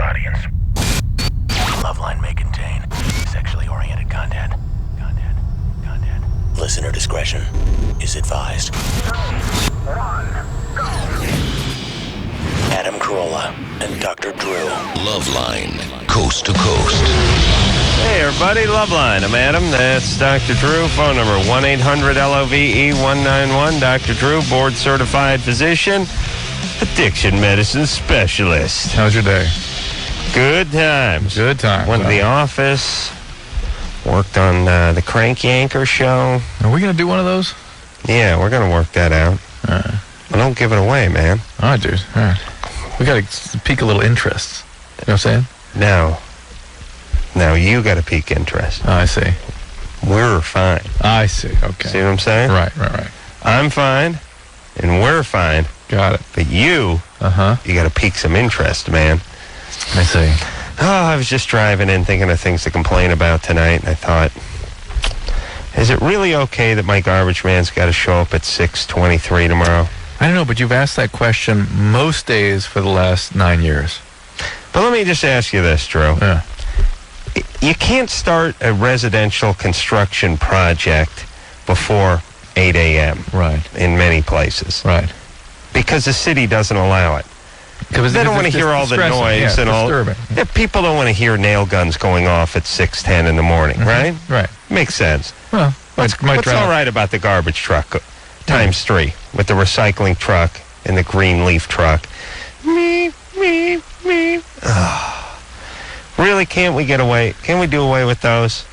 audience. LoveLine may contain sexually oriented content. Listener discretion is advised. 3, 1, go. Adam Carolla and Dr. Drew. LoveLine, coast to coast. Hey everybody, LoveLine. I'm Adam. That's Dr. Drew. Phone number 1-800-LOVE-191. Dr. Drew, board certified physician, addiction medicine specialist. How's your day? Good times. Good times. Went to the office. Worked on the Crank Yanker show. Are we going to do one of those? Yeah, we're going to work that out. Well, don't give it away, man. All right, dude. All right. We got to pique a little interest. You know what I'm saying? Now you got to pique interest. Oh, I see. We're fine. I see. Okay. See what I'm saying? Right. I'm fine, and we're fine. Got it. But you got to pique some interest, man. I see. Oh, I was just driving in thinking of things to complain about tonight, and I thought, is it really okay that my garbage man's got to show up at 6:23 tomorrow? I don't know, but you've asked that question most days for the last 9 years. But let me just ask you this, Drew. Yeah. You can't start a residential construction project before 8 a.m. Right. in many places. Right. Because the city doesn't allow it. They don't want to hear all the noise and all. Disturbing. Yeah, people don't want to hear nail guns going off at 6:10 in the morning, right? Right. Makes sense. Well, What's all right about the garbage truck times 3 with the recycling truck and the green leaf truck? Me. Really, can't we get away? Can we do away with those?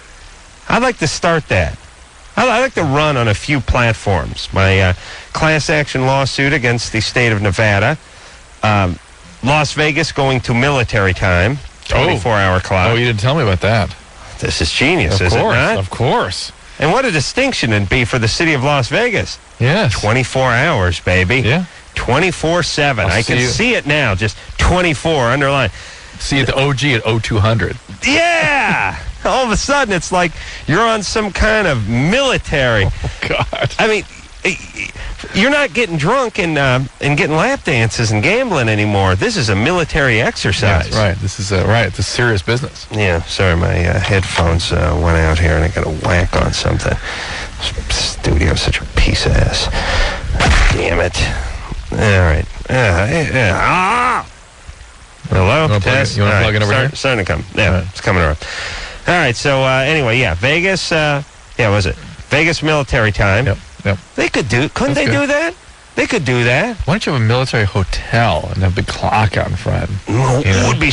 I'd like to start that. I'd like to run on a few platforms. My class action lawsuit against the state of Nevada. Las Vegas going to military time, 24-hour clock. Oh, you didn't tell me about that. This is genius, is it not? Of course. And what a distinction it'd be for the city of Las Vegas. Yes. 24 hours, baby. Yeah. 24/7. I can see it now, just 24 underlined. See at the OG at 0200. Yeah! All of a sudden, it's like you're on some kind of military. Oh, God. I mean, you're not getting drunk and getting lap dances and gambling anymore. This is a military exercise. Yes, right. This is right. It's a serious business. Yeah. Sorry, my headphones went out here and I got a whack on something. Studio's such a piece of ass. Damn it. All right. Hello? You want to plug it over here? Starting to come. Yeah, It's coming around. All right. So anyway, yeah, Vegas. Was it Vegas military time? Yep. They could do. Couldn't they do that? They could do that. Why don't you have a military hotel and have a big clock out in front? It would be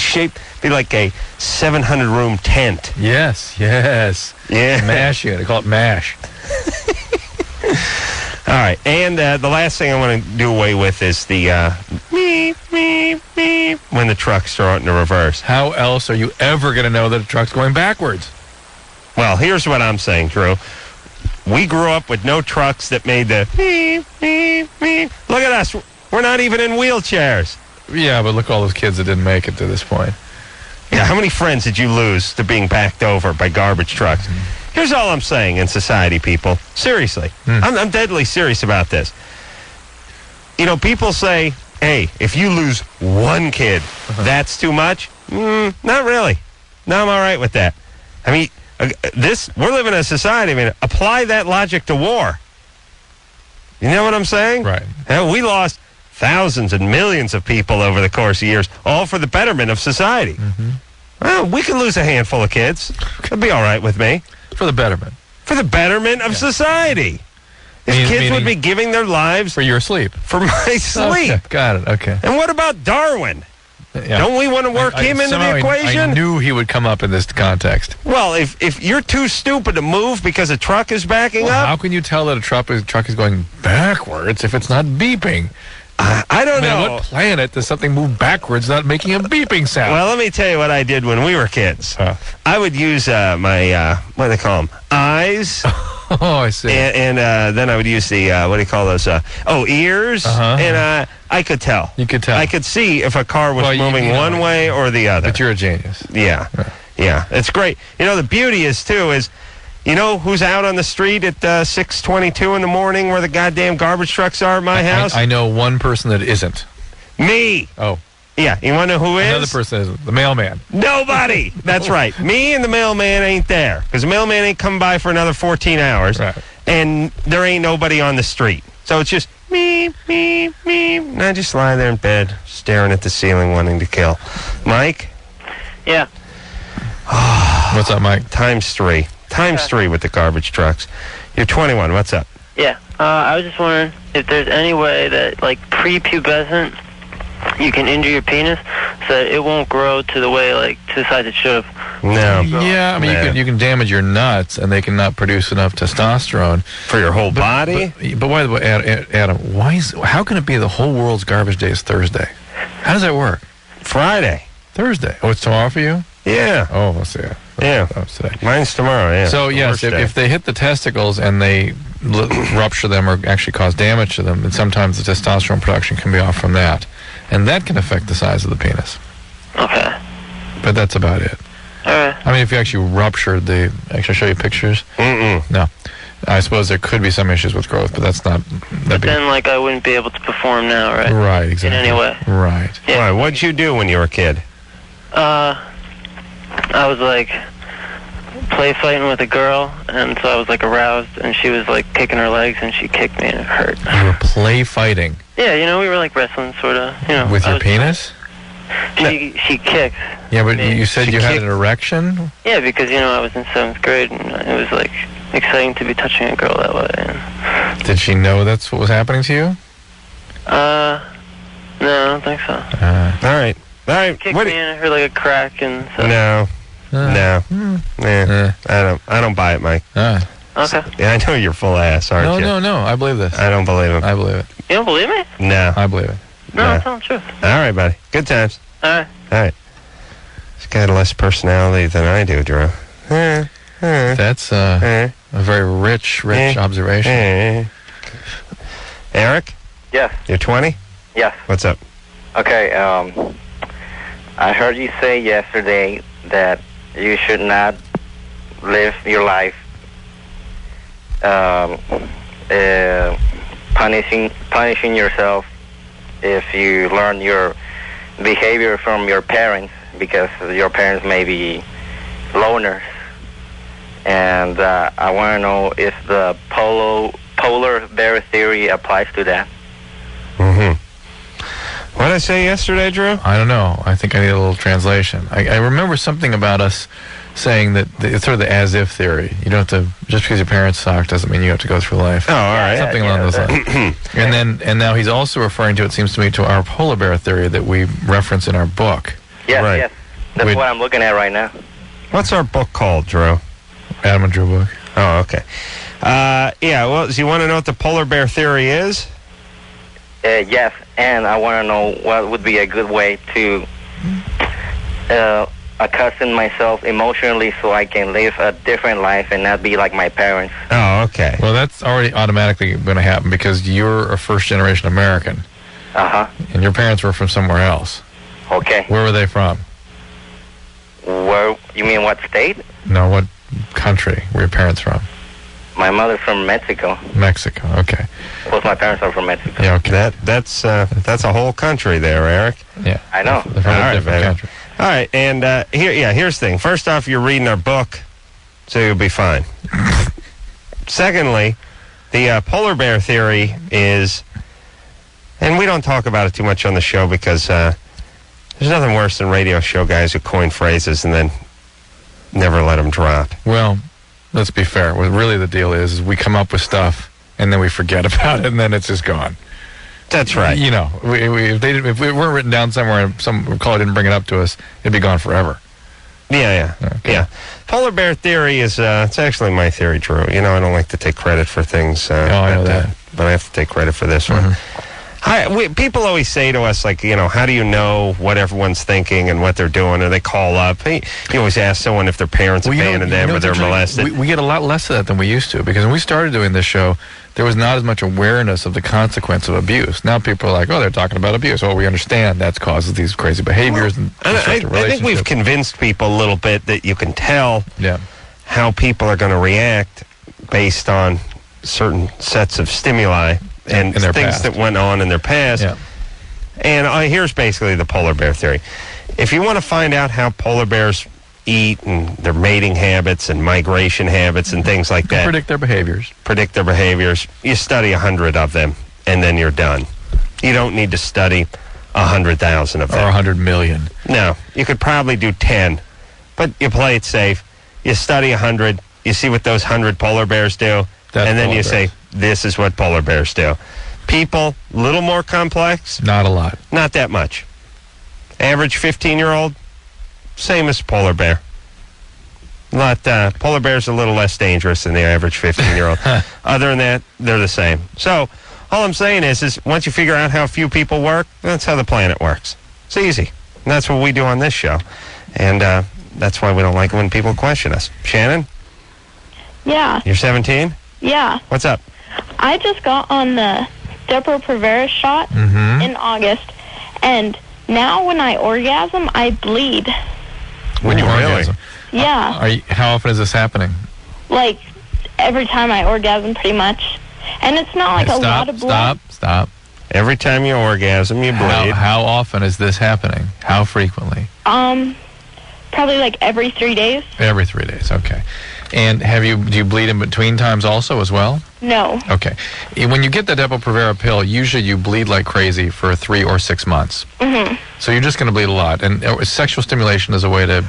like a 700-room tent. Yes. Yeah. MASH, you got to call it MASH. All right, and the last thing I want to do away with is the meep when the trucks start in the reverse. How else are you ever going to know that a truck's going backwards? Well, here's what I'm saying, Drew. We grew up with no trucks that made the meep. Look at us. We're not even in wheelchairs. Yeah, but look at all those kids that didn't make it to this point. Yeah, how many friends did you lose to being backed over by garbage trucks? Here's all I'm saying in society, people. Seriously. I'm deadly serious about this. You know, people say, hey, if you lose one kid, that's too much? Not really. No, I'm all right with that. I mean, we're living in a society, apply that logic to war. You know what I'm saying? Right. We lost thousands and millions of people over the course of years, all for the betterment of society. Well, we could lose a handful of kids. That'd be all right with me. For the betterment. For the betterment of society. These kids would be giving their lives for your sleep. For my sleep. Okay, got it. Okay. And what about Darwin? Yeah. Don't we want to work him into the equation? I knew he would come up in this context. Well, if you're too stupid to move because a truck is backing up... How can you tell that a truck is going backwards if it's not beeping? I don't know. On what planet does something move backwards without making a beeping sound? Well, let me tell you what I did when we were kids. I would use my, what do they call them? Eyes. Oh, I see. And then I would use the, what do you call those? Ears. And I could tell. You could tell. I could see if a car was moving one way or the other. But you're a genius. Yeah. It's great. You know, the beauty is, too, is... You know who's out on the street at 6:22 in the morning where the goddamn garbage trucks are at my house? I know one person that isn't. Me. Oh. Yeah, you want to know who is? Another person is the mailman. Nobody. That's right. Me and the mailman ain't there because the mailman ain't come by for another 14 hours, Right. and there ain't nobody on the street. So it's just me. And I just lie there in bed, staring at the ceiling, wanting to kill. Mike? Yeah. What's up, Mike? Times 3. Times 3 with the garbage trucks. You're 21. What's up? Yeah. I was just wondering if there's any way that, like, prepubescent, you can injure your penis so that it won't grow to the way, like, to the size it should have. No. Yeah, I mean, Yeah. you can damage your nuts, and they cannot produce enough testosterone. For your whole body? But by the way, Adam, how can it be the whole world's garbage day is Thursday? How does that work? Friday. Thursday. Oh, it's tomorrow for you? Yeah. Oh, let's see. Yeah. That was today. Mine's tomorrow, yeah. So, The yes, worst if, day. if they hit the testicles and they rupture them or actually cause damage to them, then sometimes the testosterone production can be off from that. And that can affect the size of the penis. Okay. But that's about it. All right. I mean, if you actually ruptured the... Actually, show you pictures? Mm-mm. No. I suppose there could be some issues with growth, but that's not... But then, like, I wouldn't be able to perform now, right? Right, exactly. In any way. Right. Yeah. Why? What'd you do when you were a kid? I was, like, play fighting with a girl, and so I was, like, aroused, and she was, like, kicking her legs, and she kicked me, and it hurt. You were play fighting Yeah, you know, we were, like, wrestling, sort of, you know. with I your was- penis? She kicked. Yeah, but me. you said She you had kicked- an erection? Yeah, because, you know, I was in 7th grade, and it was, like, exciting to be touching a girl that way. And, Did she know that's what was happening to you? no, I don't think so. All right. All right. Kicked What? me, and I heard, like, a crack, and so... No. No. Eh. I don't buy it, Mike. Okay. Yeah, I know you're full ass, aren't you? No, I believe this. I don't believe him. I believe it. You don't believe me? No. I believe it. No, Yeah. I'm telling the truth. All right, buddy. Good times. All right. All right. This guy had less personality than I do, Drew. That's a very rich observation. Eric, Yes, you're 20? yes. What's up? Okay, I heard you say yesterday that you should not live your life punishing yourself if you learn your behavior from your parents, because your parents may be loners. And I want to know if the polar bear theory applies to that. Mm-hmm. What did I say yesterday, Drew? I don't know. I think I need a little translation. I remember something about us saying that it's sort of the as-if theory. You don't have to, just because your parents suck doesn't mean you have to go through life. Oh, all right. Something along those lines. And now he's also referring to, it seems to me, to our polar bear theory that we reference in our book. Yes, Right. yes. That's what I'm looking at right now. What's our book called, Drew? Adam and Drew book. Oh, okay. Yeah, well, do you want to know what the polar bear theory is? Yes, and I want to know what would be a good way to accustom myself emotionally so I can live a different life and not be like my parents. Oh, okay. Well, that's already automatically going to happen because you're a first-generation American, Uh-huh. and your parents were from somewhere else. Okay. Where were they from? Where, you mean what state? No, what country were your parents from? My mother's from Mexico. Mexico. Okay. Both my parents are from Mexico. Yeah. Okay. That's a whole country there, Eric. Yeah. I know. They're from All a right, different baby. country. All right, and here's the thing. First off, you're reading our book, so you'll be fine. Secondly, the polar bear theory is, and we don't talk about it too much on the show because there's nothing worse than radio show guys who coin phrases and then never let them drop. Well, let's be fair. What really the deal is we come up with stuff and then we forget about it and then it's just gone. That's right. You know, if it weren't written down somewhere and some caller didn't bring it up to us, it'd be gone forever. Yeah. Okay. Yeah. Polar bear theory is, it's actually my theory, Drew. You know, I don't like to take credit for things. I know that. But I have to take credit for this one. People always say to us, like, you know, how do you know what everyone's thinking and what they're doing? Or they call up. You always ask someone if their parents abandoned them or they're molested. We get a lot less of that than we used to because when we started doing this show, there was not as much awareness of the consequence of abuse. Now people are like, oh, they're talking about abuse. Oh, we understand that causes these crazy behaviors and I destructive think we've relationships. convinced people a little bit that you can tell Yeah. how people are going to react based on certain sets of stimuli and In their things past. that went on in their past. Yeah. And here's basically the polar bear theory. If you want to find out how polar bears eat and their mating habits and migration habits and things like that. Predict their behaviors. You study 100 of them, and then you're done. You don't need to study 100,000 of them. Or 100 million. No, you could probably do 10, but you play it safe. You study 100, you see what those 100 polar bears do, and then you say, this is what polar bears do. People, a little more complex. Not a lot. Not that much. Average 15-year-old, same as polar bear. Polar bear's a little less dangerous than the average 15-year-old. Other than that, they're the same. So all I'm saying is once you figure out how few people work, that's how the planet works. It's easy. And that's what we do on this show. And that's why we don't like it when people question us. Shannon? Yeah. You're 17? Yeah. What's up? I just got on the Depo-Provera shot in August, and now when I orgasm, I bleed. When you orgasm? Yeah. How often is this happening? Like, every time I orgasm, pretty much. And it's not like a lot of blood. Stop. Every time you orgasm, you bleed. How often is this happening? How frequently? Probably like every 3 days. Every 3 days, okay. And do you bleed in between times also as well? No. Okay. When you get the Depo-Provera pill, usually you bleed like crazy for 3 or 6 months. Mm-hmm. So you're just going to bleed a lot. And sexual stimulation is a way to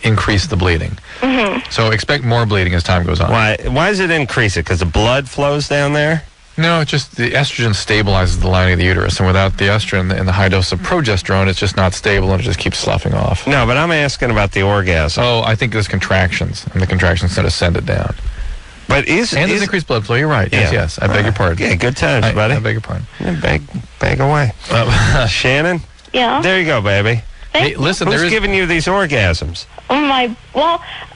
increase the bleeding. Mm-hmm. So expect more bleeding as time goes on. Why does it increase it? Because the blood flows down there? No, it's just the estrogen stabilizes the lining of the uterus. And without the estrogen and the high dose of progesterone, it's just not stable and it just keeps sloughing off. No, but I'm asking about the orgasm. Oh, I think there's contractions, and the contractions tend to send it down. But there's increased blood flow. You're right. Yes. I beg your pardon. Yeah, good times, buddy. I beg your pardon. Yeah, beg away. Shannon? Yeah? There you go, baby. Hey, listen, Who's giving you these orgasms?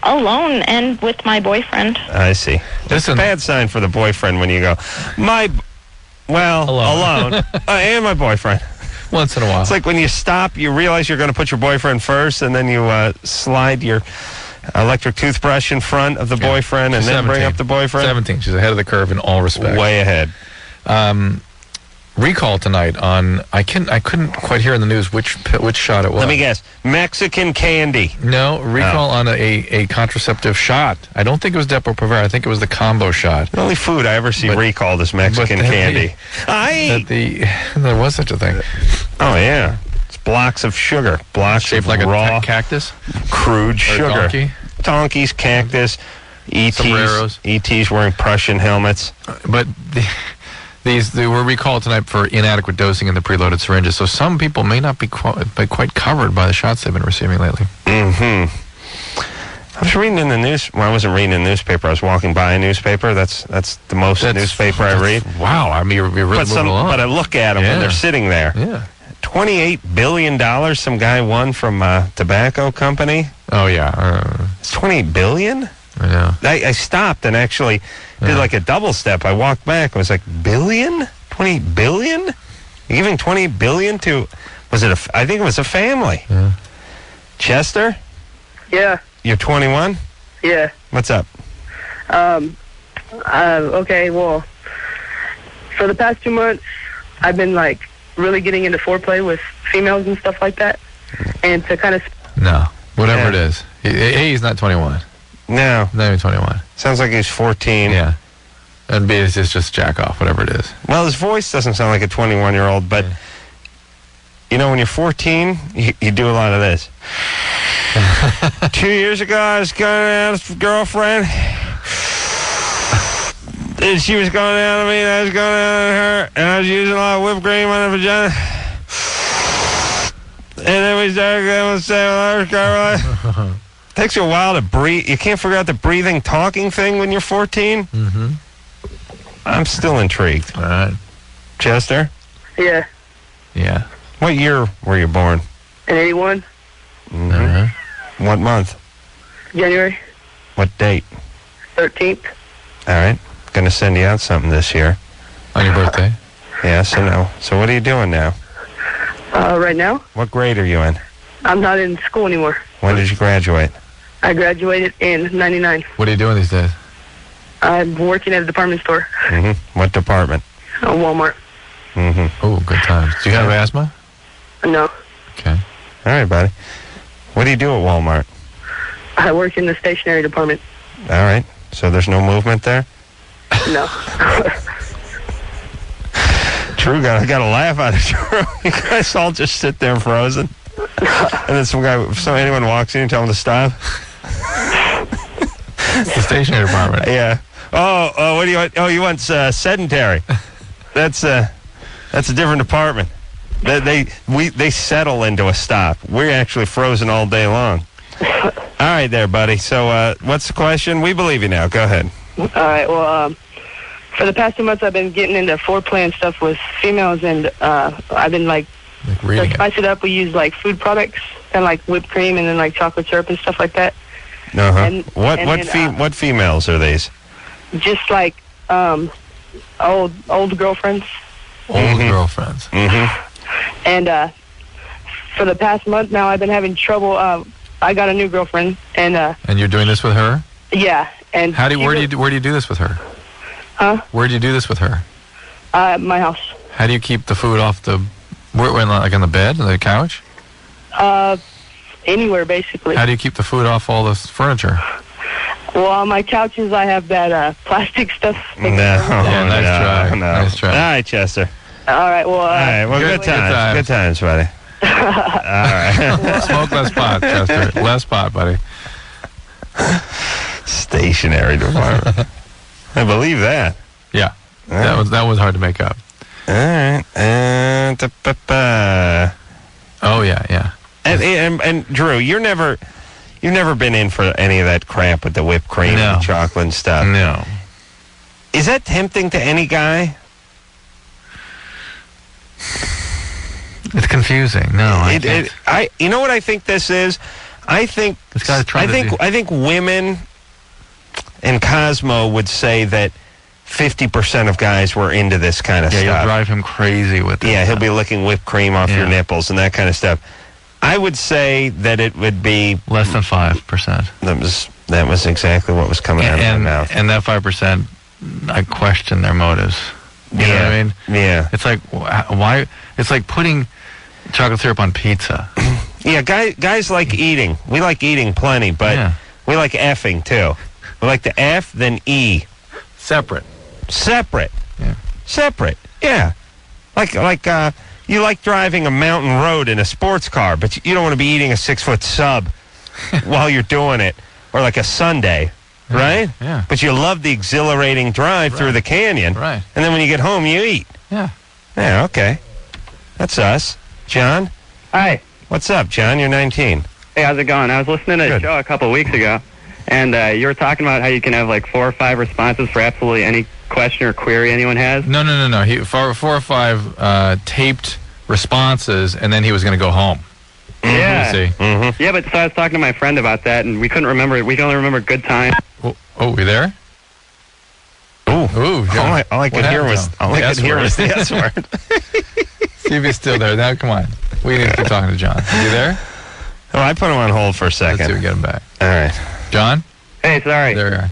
Alone and with my boyfriend. I see. It's a bad sign for the boyfriend when you go, alone. And my boyfriend. Once in a while. It's like when you stop, you realize you're going to put your boyfriend first, and then you slide your electric toothbrush in front of the boyfriend, and then 17. bring up the boyfriend. 17. She's ahead of the curve in all respects. Way ahead. Recall tonight on I couldn't quite hear in the news which shot it was. Let me guess. Mexican candy. No, recall on a contraceptive shot. I don't think it was Depo-Provera. I think it was the combo shot. The only food I ever see recalled is Mexican candy. There was such a thing. Oh yeah, it's blocks of sugar, blocks shaped of like raw a cactus, crude sugar. Donkeys, cactus, sombreros. ETs wearing Prussian helmets. But they were recalled tonight for inadequate dosing in the preloaded syringes, so some people may not be quite covered by the shots they've been receiving lately. I was reading in the news. Well, I wasn't reading in the newspaper. I was walking by a newspaper. That's the most newspaper I read. Wow, I mean, you're really moving along. But I look at them when they're sitting there. Yeah. $28 billion some guy won from a tobacco company. Oh, yeah. It's $28 billion? I know. I stopped and actually did like a double step. I walked back. I was like, billion? 28 billion? You're giving 28 billion to, I think it was a family. Yeah. Chester? Yeah. You're 21? Yeah. What's up? Okay, well, for the past 2 months, I've been, really getting into foreplay with females and stuff like that. And to kind of... No. Whatever it is. He's not 21. No. Not even 21. Sounds like he's 14. Yeah. And B is just jack off, whatever it is. Well, his voice doesn't sound like a 21-year-old, but, when you're 14, you do a lot of this. 2 years ago, I was going out with a girlfriend, and she was going down on me, and I was going down on her, and I was using a lot of whipped cream on her vagina. And then we started going with our takes you a while to breathe. You can't figure out the breathing, talking thing when you're 14? Mm-hmm. I'm still intrigued. All right. Chester? Yeah. Yeah. What year were you born? In 81. Mm-hmm. Uh-huh. What month? January. What date? 13th. All right. Going to send you out something this year. On your birthday? Yes and no. So what are you doing now? Right now? What grade are you in? I'm not in school anymore. When did you graduate? I graduated in 99. What are you doing these days? I'm working at a department store. Mm-hmm. What department? Walmart. Mm-hmm. Oh, good times. Do you have asthma? No. Okay. All right, buddy. What do you do at Walmart? I work in the stationery department. All right. So there's no movement there? No. Drew got a laugh out of Drew. You guys all just sit there frozen. And then some guy, anyone walks in and tell him to stop. It's the stationery department. Yeah. Oh, what do you want? Oh, you want sedentary. That's a different department. They settle into a stop. We're actually frozen all day long. All right there, buddy. So what's the question? We believe you now. Go ahead. All right, well, for the past 2 months, I've been getting into foreplay and stuff with females, and I've been, like reading to spice it up, we use, like, food products, and, like, whipped cream and then, like, chocolate syrup and stuff like that. Uh-huh. And, What females are these? Just, like, old girlfriends. Old girlfriends. Mm-hmm. And for the past month now, I've been having trouble. I got a new girlfriend, and you're doing this with her? yeah. And Where do you do this with her? Huh? Where do you do this with her? At my house. How do you keep the food off the, like on the bed, on the couch? Anywhere basically. How do you keep the food off all the furniture? Well, on my couches, I have that plastic stuff. Nice try. All right, Chester. All right. Well. All right. Well, good times. Good times, buddy. All right. Smoke less pot, Chester. Less pot, buddy. Stationary department. I believe that. Yeah. That was hard to make up. All right. Oh yeah. And Drew, you've never been in for any of that crap with the whipped cream and chocolate and stuff. No. Is that tempting to any guy? It's confusing. No, you know what I think this is? I think women and Cosmo would say that 50% of guys were into this kind of stuff. Yeah, you'll drive him crazy with it. Yeah, he'll be licking whipped cream off your nipples and that kind of stuff. I would say that it would be less than 5%. That was exactly what was coming out of my mouth. And that 5%, I question their motives. You know what I mean? Yeah. It's like why? It's like putting chocolate syrup on pizza. Yeah, guys like eating. We like eating plenty, but we like effing too. We like to F, then E. Separate. Yeah. Separate. Yeah. Like you like driving a mountain road in a sports car, but you don't want to be eating a 6-foot sub while you're doing it, or like a sundae, right? Yeah. But you love the exhilarating drive through the canyon, right? And then when you get home, you eat. Yeah. Yeah. Okay. That's us, John. Hi. What's up, John? You're 19. Hey, how's it going? I was listening to a show a couple of weeks ago, and you were talking about how you can have like 4 or 5 responses for absolutely any question or query anyone has. No. He 4 or 5 taped responses, and then he was going to go home. Yeah. Mm-hmm. Yeah, but so I was talking to my friend about that, and we couldn't remember it. We can only remember good time. Oh, we there? Ooh. All I could hear was the S word. See if he's still there. Now, come on. We need to keep talking to John. Is he there? Oh, I put him on hold for a second. Let's see if we get him back. All right. John? Hey, sorry. There you are.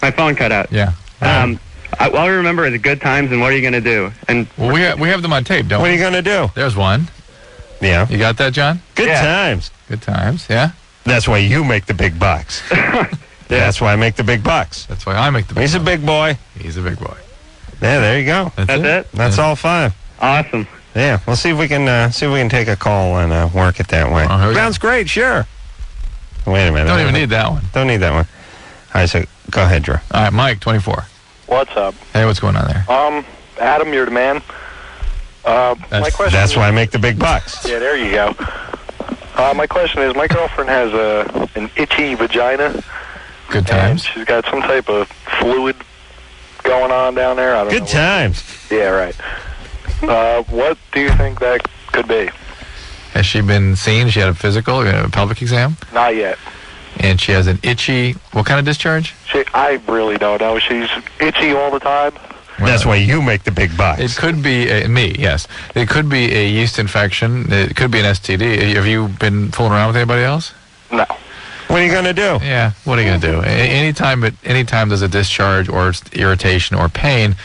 My phone cut out. Yeah. All I remember is good times and what are you going to do? And well, we have them on tape, don't we? What are you going to do? There's one. Yeah. You got that, John? Good times. Good times, yeah. That's why you make the big bucks. That's why I make the big bucks. That's why I make the big bucks. He's a big boy. He's a big boy. Yeah, there you go. That's it? That's all 5. Awesome. Yeah, we'll see if we can take a call and work it that way. Sounds great, sure. Wait a minute. Don't even need that one. Don't need that one. All right, so go ahead, Drew. All right, Mike, 24. What's up? Hey, what's going on there? Adam, you're the man. My question that's why I make the big bucks. Yeah, there you go. My question is, my girlfriend has an itchy vagina. Good times. She's got some type of fluid going on down there. I don't know. Good times. Yeah, right. What do you think that could be? Has she been seen? She had a physical, a pelvic exam? Not yet. And she has an itchy, what kind of discharge? I really don't know. She's itchy all the time. That's why you make the big bucks. It could be yes. It could be a yeast infection. It could be an STD. Have you been fooling around with anybody else? No. What are you going to do? Yeah, what are you going to do? Anytime there's a discharge or irritation or pain,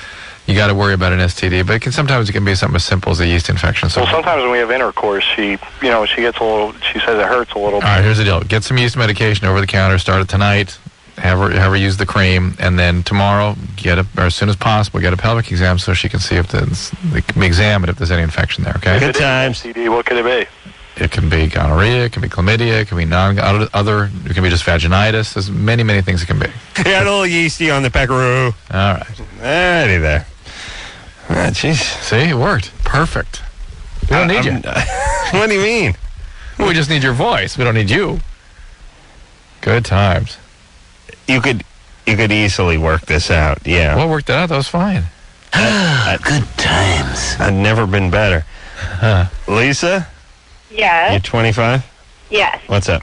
you got to worry about an STD. But sometimes it can be something as simple as a yeast infection. So Well, sometimes when we have intercourse, she gets a little. She says it hurts a little. All right, here's the deal. Get some yeast medication over the counter. Start it tonight. Have her use the cream, and then tomorrow, or as soon as possible, get a pelvic exam so she can see if it can be examined if there's any infection there. Okay. Good times. STD, what could it be? It can be gonorrhea. It can be chlamydia. It can be other. It can be just vaginitis. There's many, many things it can be. Yeah, a little yeasty on the peckaroo. All right. Alrighty there. Jeez. See, it worked. Perfect. We don't need you. What do you mean? We just need your voice. We don't need you. Good times. You could easily work this out. Yeah. Well, worked it out. That was fine. Good times. I've never been better. Lisa, Yes. you're 25? Yes. What's up?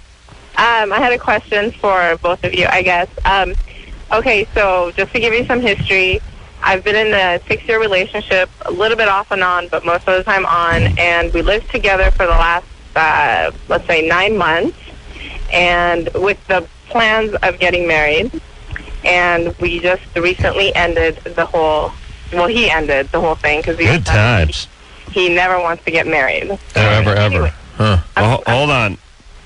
I had a question for both of you, I guess. Okay, so just to give you some history, I've been in a 6-year relationship, a little bit off and on, but most of the time on, and we lived together for the last, let's say, 9 months, and with the plans of getting married, and we just recently ended the whole, he ended the whole thing, because Good times. he never wants to get married. Ever. Anyway. Huh. Well, hold on,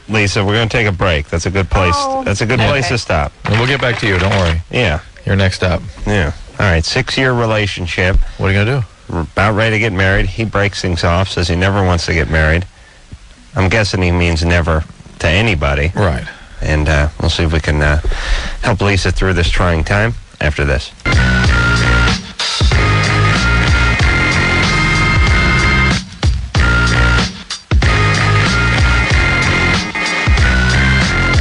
Lisa. We're going to take a break. That's a good place. Oh. That's a good place to stop. And we'll get back to you. Don't worry. Yeah. You're next up. Yeah. All right. 6-year relationship. What are you going to do? We're about ready to get married. He breaks things off, says he never wants to get married. I'm guessing he means never to anybody. Right. And we'll see if we can help Lisa through this trying time after this.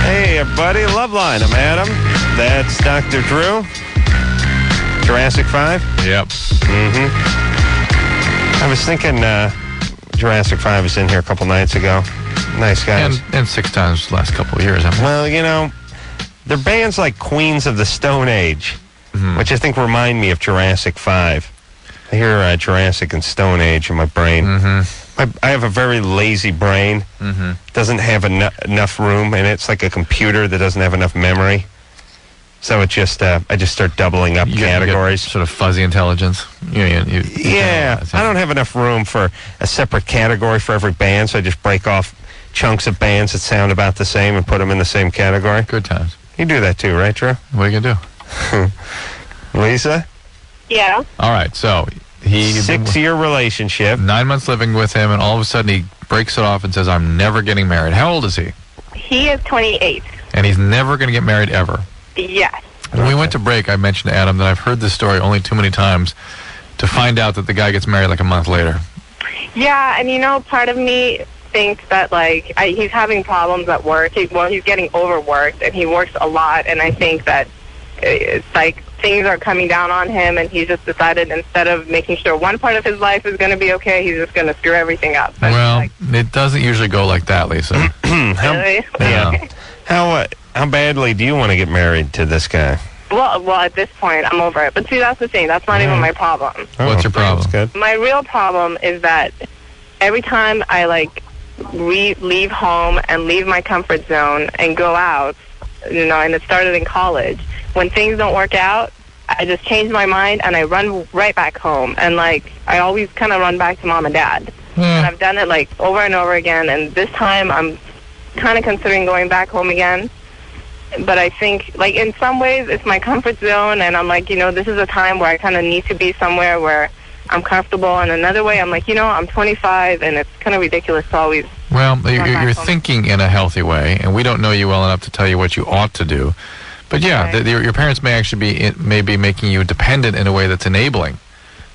Hey, everybody. LoveLine. I'm Adam. That's Dr. Drew. Jurassic 5. Yep. I was thinking Jurassic 5 was in here a couple nights ago. Nice guys. And 6 times the last couple of years. Well, they're bands like Queens of the Stone Age, which I think remind me of Jurassic 5. I hear Jurassic and Stone Age in my brain. I have a very lazy brain. Doesn't have enough room, and it's like a computer that doesn't have enough memory. So it just, I just start doubling up categories. Sort of fuzzy intelligence. Yeah, I don't have enough room for a separate category for every band, so I just break off chunks of bands that sound about the same and put them in the same category. Good times. You do that too, right, Drew? What are you going to do? Lisa? Yeah. All right, so he... 6-year relationship. 9 months living with him, and all of a sudden he breaks it off and says, I'm never getting married. How old is he? He is 28. And he's never going to get married ever. Yes. When we went to break, I mentioned to Adam that I've heard this story only too many times to find out that the guy gets married like a month later. Yeah, and part of me thinks that, he's having problems at work. He's getting overworked, and he works a lot, and I think that it's like things are coming down on him, and he's just decided instead of making sure one part of his life is going to be okay, he's just going to screw everything up. But well, it doesn't usually go like that, Lisa. Really? Yeah. How badly do you want to get married to this guy? Well, at this point, I'm over it. But see, that's the thing. That's not even my problem. What's your problem? That's good. My real problem is that every time I, leave home and leave my comfort zone and go out, and it started in college, when things don't work out, I just change my mind and I run right back home. And, I always kind of run back to mom and dad. And I've done it, over and over again. And this time I'm kind of considering going back home again. But I think, in some ways, it's my comfort zone, and I'm this is a time where I kind of need to be somewhere where I'm comfortable. And another way, I'm I'm 25, and it's kind of ridiculous to always... Well, you're thinking in a healthy way, and we don't know you well enough to tell you what you ought to do. But yeah, Right. your parents may actually be making you dependent in a way that's enabling,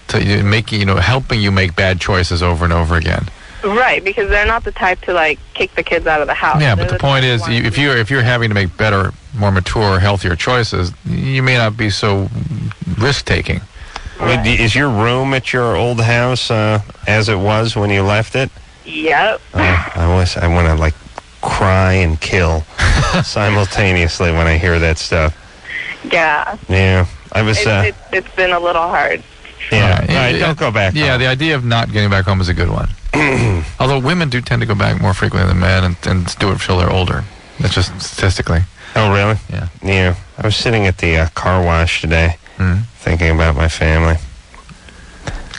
to making helping you make bad choices over and over again. Right, because they're not the type to, kick the kids out of the house. Yeah, They're but the point is, if you're having to make better, more mature, healthier choices, you may not be so risk-taking. Right. Is your room at your old house as it was when you left it? Yep. I want to cry and kill simultaneously when I hear that stuff. Yeah. Yeah, I was. It's been a little hard. Yeah, all right, don't go back. Yeah, the idea of not getting back home is a good one. Although women do tend to go back more frequently than men and do it until they're older. That's just statistically. Oh, really? Yeah. Yeah. I was sitting at the car wash today thinking about my family.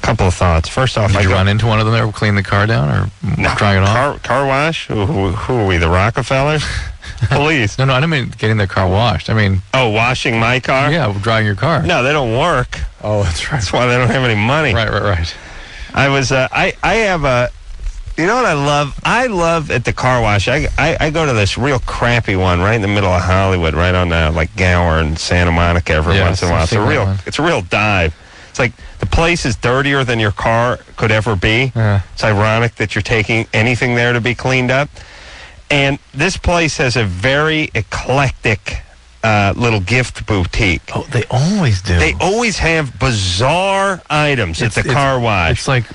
couple of thoughts. First off, Did you run into one of them that would clean the car down or drying it off? Car wash? Who are we, the Rockefellers? Police. No, I don't mean getting their car washed. I mean... Oh, washing my car? Yeah, drying your car. No, they don't work. Oh, that's right. That's why they don't have any money. Right. I was, I have a... You know what I love? I love at the car wash. I go to this real crappy one right in the middle of Hollywood, right on like Gower and Santa Monica every once in a while. It's a real dive. It's like the place is dirtier than your car could ever be. Yeah. It's ironic that you're taking anything there to be cleaned up. And this place has a very eclectic little gift boutique. Oh, they always do. They always have bizarre items at the car wash. It's like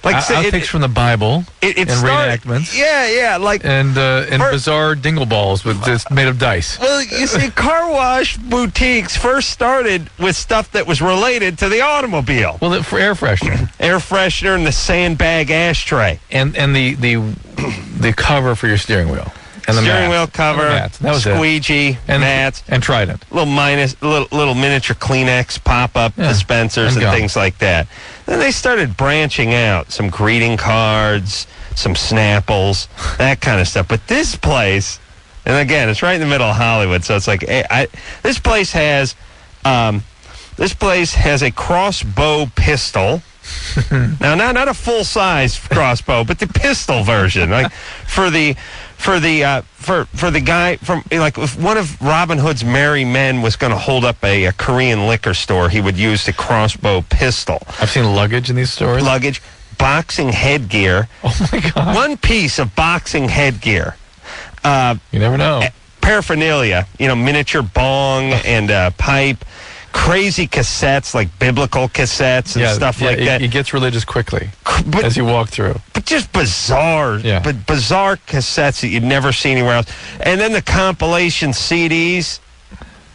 outtakes from the Bible and reenactments. Yeah, like and bizarre dingle balls with just made of dice. Well, you see, car wash boutiques first started with stuff that was related to the automobile. Well, for air freshener, and the sandbag ashtray, and the cover for your steering wheel. And the steering wheel cover, that was squeegee, and mats, and Trident. Little miniature Kleenex pop-up dispensers and things like that. Then they started branching out, some greeting cards, some Snapples, that kind of stuff. But this place, and again, it's right in the middle of Hollywood, so it's like this place has a crossbow pistol. Now, not a full-size crossbow, but the pistol version, like for the guy from, like, if one of Robin Hood's merry men was going to hold up a Korean liquor store, he would use the crossbow pistol. I've seen luggage in these stores. Luggage, boxing headgear. Oh my God! One piece of boxing headgear. You never know. Paraphernalia, miniature bong and pipe. Crazy cassettes, like biblical cassettes and stuff like that. It gets religious quickly as you walk through. But just bizarre, bizarre cassettes that you'd never see anywhere else. And then the compilation CDs,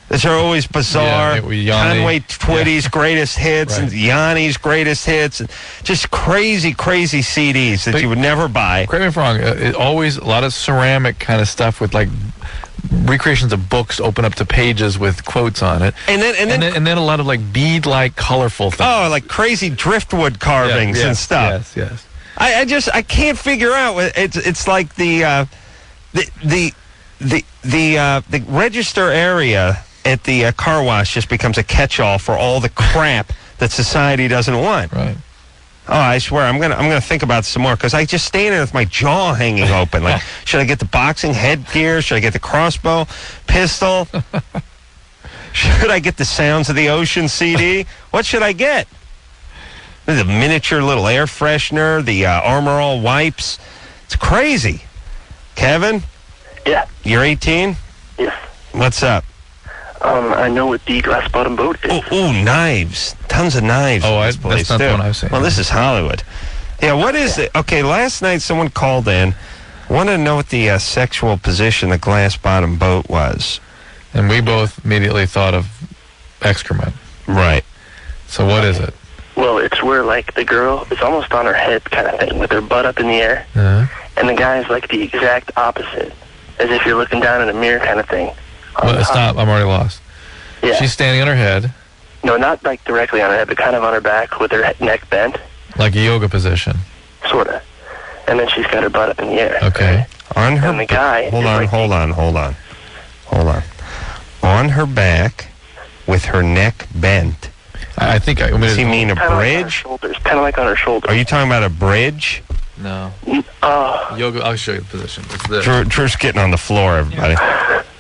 which are always bizarre. Conway Twitty's greatest hits and Yanni's greatest hits. And just crazy CDs that you would never buy. Correct me if I'm wrong. Always a lot of ceramic kind of stuff with like recreations of books open up to pages with quotes on it, and then a lot of like bead-like colorful things. Oh, like crazy driftwood carvings and stuff. Yes. I can't figure out. It's like the register area at the car wash just becomes a catch-all for all the crap that society doesn't want. Right. Oh, I swear, I'm gonna think about this some more, because I just stand there with my jaw hanging open. Like, should I get the boxing headgear? Should I get the crossbow pistol? Should I get the Sounds of the Ocean CD? What should I get? The miniature little air freshener, the Armor All wipes. It's crazy. Kevin? Yeah. You're 18? Yes. What's up? I know what the glass bottom boat is. Oh, knives. Tons of knives. Oh, that's not the one I've seen. Well, this is Hollywood. Yeah, what is it? Okay, last night someone called in, wanted to know what the sexual position the glass bottom boat was. And we both immediately thought of excrement. Right. So what is it? Well, it's where, like, the girl is almost on her head kind of thing, with her butt up in the air. And the guy is, like, the exact opposite, as if you're looking down in a mirror kind of thing. Stop, I'm already lost. Yeah. She's standing on her head. No, not, like, directly on her head, but kind of on her back with her neck bent. Like a yoga position. Sort of. And then she's got her butt up in the air. Okay. On her... And the guy... Hold on. On her back, with her neck bent. I think I... Does he mean a bridge? Kind of like on her shoulders. Are you talking about a bridge? No. Yoga, I'll show you the position. It's this. Drew's getting on the floor, everybody.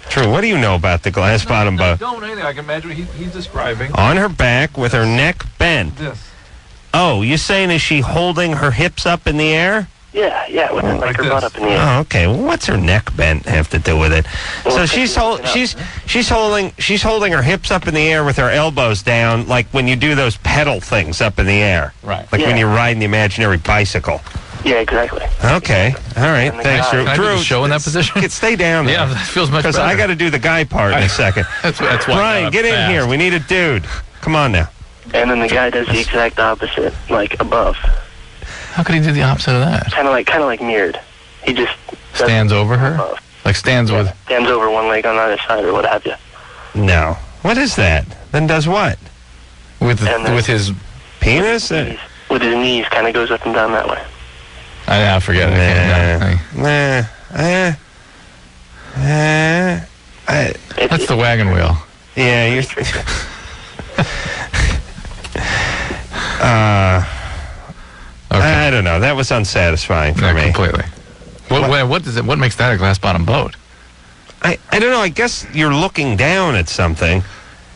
Drew, what do you know about the glass bottom boat? I don't know anything. I can imagine he's describing. On her back with her neck bent. This. Oh, you're saying is she holding her hips up in the air? Yeah, with her butt up in the air. Oh, okay. Well, what's her neck bent have to do with it? Well, she's holding her hips up in the air with her elbows down, like when you do those pedal things up in the air. Right. Like when you're riding the imaginary bicycle. Yeah, exactly. Okay. All right. Thanks, Drew. Can I do the show in that position? Stay down there. Yeah, that feels much better. Because I got to do the guy part in a second. That's why. Brian, get in here. We need a dude. Come on now. And then the guy does the exact opposite, like above. How could he do the opposite of that? Kind of like mirrored. He just stands over her, above. like stands over one leg on either side or what have you. No. What is that? Then does what? With his penis? With with his knees, kind of goes up and down that way. I forget it. That's the wagon wheel. Yeah, you're... I don't know. That was unsatisfying for me. Completely. What makes that a glass bottom boat? I don't know. I guess you're looking down at something.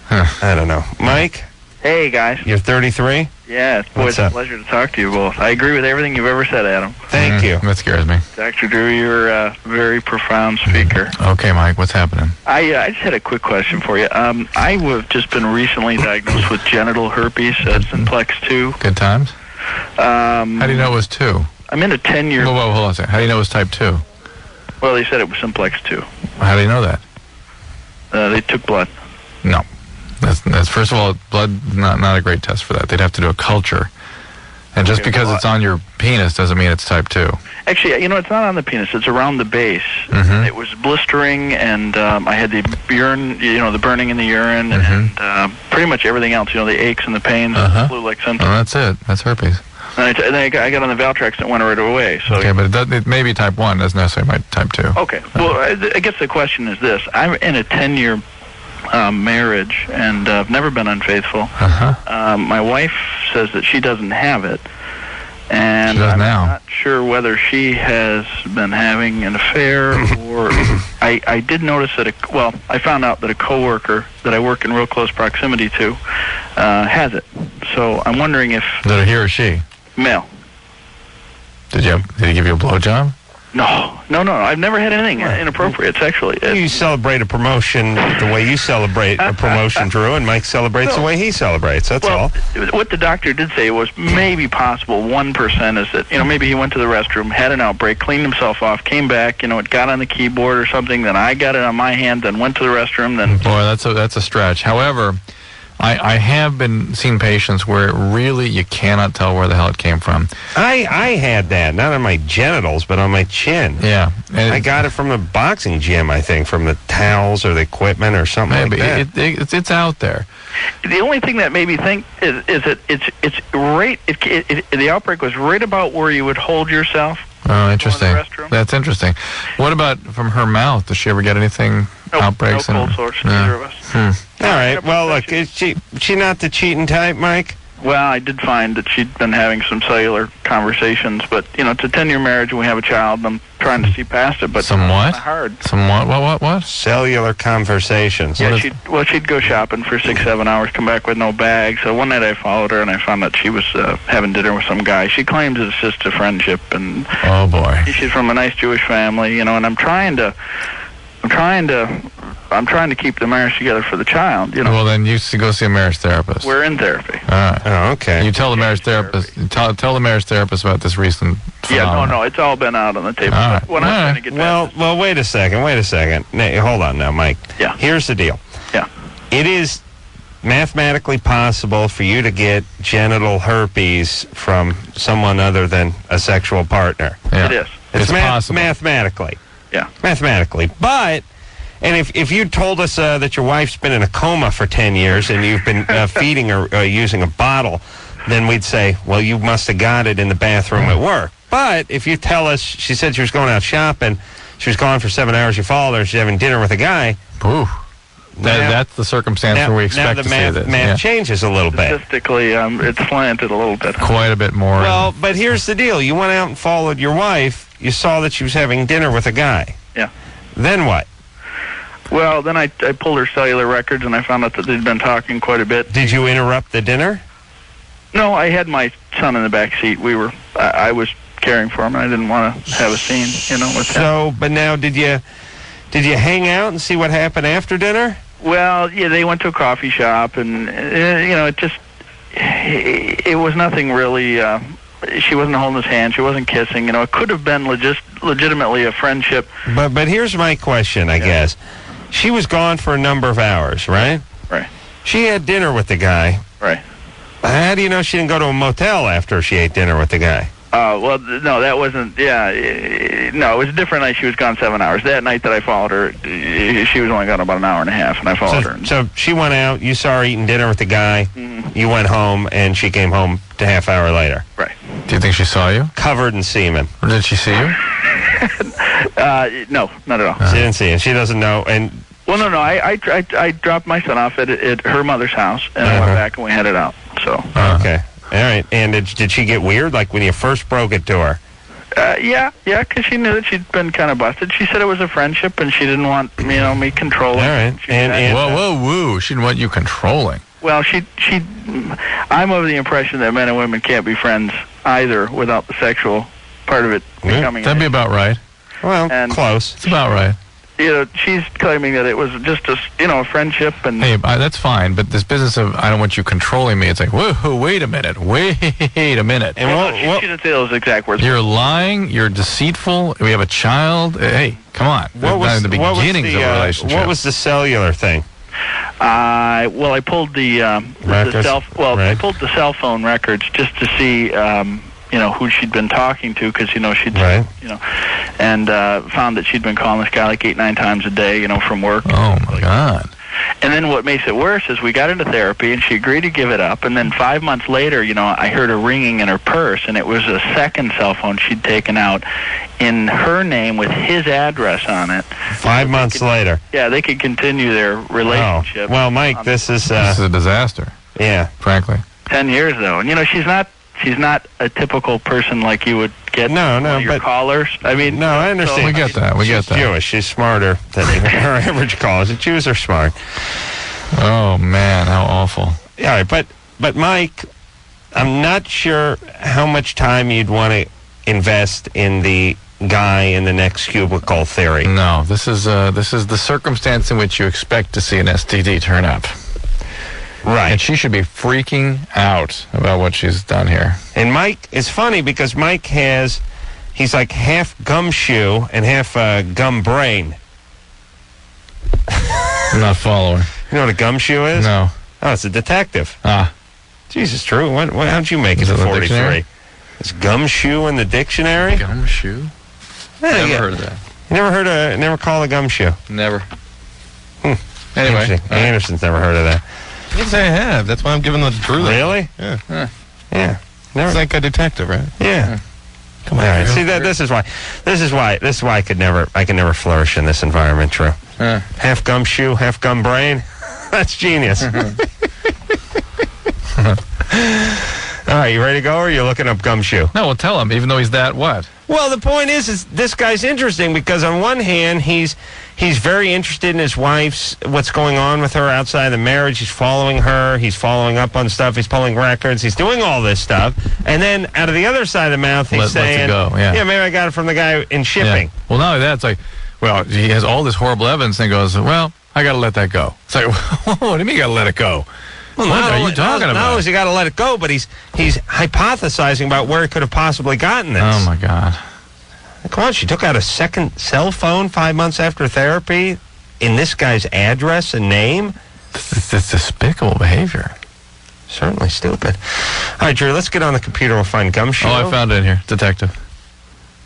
I don't know. Mike? Hey, guys. You're 33? Yeah, it's a pleasure to talk to you both. I agree with everything you've ever said, Adam. Thank you. That scares me. Dr. Drew, you're a very profound speaker. Okay, Mike, what's happening? I just had a quick question for you. I have just been recently diagnosed with genital herpes, simplex 2. Good times? How do you know it was 2? I'm in a 10-year... Whoa, hold on a second. How do you know it was type 2? Well, they said it was simplex 2. How do you know that? They took blood. No. That's first of all, blood not a great test for that. They'd have to do a culture. And just because it's on your penis doesn't mean it's type 2. Actually, it's not on the penis. It's around the base. Mm-hmm. It was blistering, and I had the urine, the burning in the urine, and pretty much everything else, the aches and the pains and the flu-like symptoms. Oh, that's it. That's herpes. And then I got on the Valtrex and it went right away. So okay, but it may be type 1. Doesn't necessarily be type 2. Okay. Well, I guess the question is this. I'm in a 10-year marriage, and I've never been unfaithful. My wife says that she doesn't have it. And I'm not sure whether she has been having an affair or... I did notice that, I found out that a coworker that I work in real close proximity to has it. So I'm wondering if... Is it he or she? Male. Did he give you a blowjob? No. I've never had anything inappropriate sexually. You celebrate a promotion the way you celebrate a promotion, Drew, and Mike celebrates the way he celebrates. That's all. What the doctor did say was maybe possible 1% is that, maybe he went to the restroom, had an outbreak, cleaned himself off, came back, it got on the keyboard or something, then I got it on my hand, then went to the restroom, then... Boy, that's a stretch. However... I have seen patients where really you cannot tell where the hell it came from. I had that, not on my genitals, but on my chin. Yeah. I got it from a boxing gym, I think, from the towels or the equipment or something like that. It's out there. The only thing that made me think is that it's right, the outbreak was right about where you would hold yourself. Oh, interesting. That's interesting. What about from her mouth? Does she ever get anything? Outbreaks? No cold sores, neither of us. All right. Well, look, is she not the cheating type, Mike? Well, I did find that she'd been having some cellular conversations, but, it's a 10-year marriage and we have a child, and I'm trying to see past it, but it's kind of hard. Some what? Cellular conversations. Yeah, she'd go shopping for 6-7 hours, come back with no bag. So one night I followed her, and I found that she was having dinner with some guy. She claims it's just a friendship, and... Oh, boy. She's from a nice Jewish family, and I'm trying to keep the marriage together for the child, Well, then you should go see a marriage therapist. We're in therapy. All right. Oh, okay. You tell the marriage therapist. Tell the marriage therapist about this recent phenomenon. Yeah, no, it's all been out on the table. All right. When I'm trying to get well, wait a second. Now, hold on now, Mike. Yeah. Here's the deal. Yeah. It is mathematically possible for you to get genital herpes from someone other than a sexual partner. Yeah. It is. It's possible. Mathematically. Yeah. Mathematically. But... And if you told us that your wife's been in a coma for 10 years and you've been feeding her using a bottle, then we'd say, well, you must have got it in the bathroom at work. But if you tell us she said she was going out shopping, she was gone for 7 hours, you followed her, she's having dinner with a guy. Ooh. That's the circumstance where we expect to see this. Now the math changes a little bit. Statistically, it's slanted a little bit. Quite a bit more. Well, but here's the deal. You went out and followed your wife. You saw that she was having dinner with a guy. Yeah. Then what? Well, then I pulled her cellular records, and I found out that they'd been talking quite a bit. Did you interrupt the dinner? No, I had my son in the back seat. I was caring for him, and I didn't want to have a scene, with him. So, but now, did you hang out and see what happened after dinner? Well, yeah, they went to a coffee shop, and it was nothing really. She wasn't holding his hand. She wasn't kissing. It could have been legitimately a friendship. But here's my question, I guess. She was gone for a number of hours, right? Right. She had dinner with the guy. Right. How do you know she didn't go to a motel after she ate dinner with the guy? Well, no, that wasn't, no, it was a different night. She was gone 7 hours. That night that I followed her, she was only gone about an hour and a half, and I followed her. So she went out, you saw her eating dinner with the guy, you went home, and she came home a half hour later. Right. Do you think she saw you? Covered in semen. Or did she see you? No, not at all. She didn't see you. She doesn't know. And Well, no. I dropped my son off at her mother's house, and I went back and we headed out. So. Okay. All right. And did she get weird, like when you first broke it to her? Yeah, because she knew that she'd been kind of busted. She said it was a friendship, and she didn't want me controlling. All right. Whoa. She didn't want you controlling. Well, I'm of the impression that men and women can't be friends either without the sexual part of it becoming. That'd be about right. Well, close. It's about right. She's claiming that it was just a friendship, and hey, that's fine. But this business of I don't want you controlling me, it's like, whoa, wait a minute. And she didn't say those exact words. You're lying. You're deceitful. We have a child. Hey, come on. What was the beginnings of a relationship? What was the cellular thing? I pulled I pulled the cell phone records just to see who she'd been talking to, because she'd and found that she'd been calling this guy like 8-9 times a day, from work. Oh my God. And then what makes it worse is we got into therapy, and she agreed to give it up. And then 5 months later, I heard a ringing in her purse, and it was a second cell phone she'd taken out in her name with his address on it. 5 months later. Yeah, they could continue their relationship. Oh. Well, Mike, this is a disaster. Yeah. Frankly. 10 years, though. And, she's not a typical person like you would get your callers. I mean, no, I understand. We get that. She's Jewish. She's smarter than her average callers. The Jews are smart. Oh man, how awful. All right, but Mike, I'm not sure how much time you'd want to invest in the guy in the next cubicle theory. No, this is the circumstance in which you expect to see an STD turn up. Right. And she should be freaking out about what she's done here. And Mike, it's funny because Mike he's like half gumshoe and half gum brain. I'm not following. You know what a gumshoe is? No. Oh, it's a detective. Ah. Jesus, Drew, how'd you make it to 43? Is gumshoe in the dictionary? Gumshoe? Yeah, never heard of that. You never called a gumshoe? Never. Anyway. Anderson's never heard of that. Yes, I have. That's why I'm giving the Drew. Really? Yeah. Yeah. It's like a detective, right? Yeah. Come on. All right. See that this is why I could never flourish in this environment, Drew. Half gumshoe, half gum brain. That's genius. All right, you ready to go, or are you looking up gumshoe? No, well, tell him, even though he's that what? Well, the point is this guy's interesting because on one hand, he's very interested in his wife's, what's going on with her outside the marriage. He's following her. He's following up on stuff. He's pulling records. He's doing all this stuff. And then out of the other side of the mouth, he's saying, yeah, maybe I got it from the guy in shipping. Yeah. Well, not only that, it's like, well, he has all this horrible evidence and he goes, well, I got to let that go. It's like, what do you mean you got to let it go? Well, what are you talking about? Not only has he got to let it go, but he's hypothesizing about where he could have possibly gotten this. Oh, my God. Come on, she took out a second cell phone 5 months after therapy in this guy's address and name? It's despicable behavior. Certainly stupid. All right, Drew, let's get on the computer. We'll find gumshoe. Oh, I found it in here. Detective.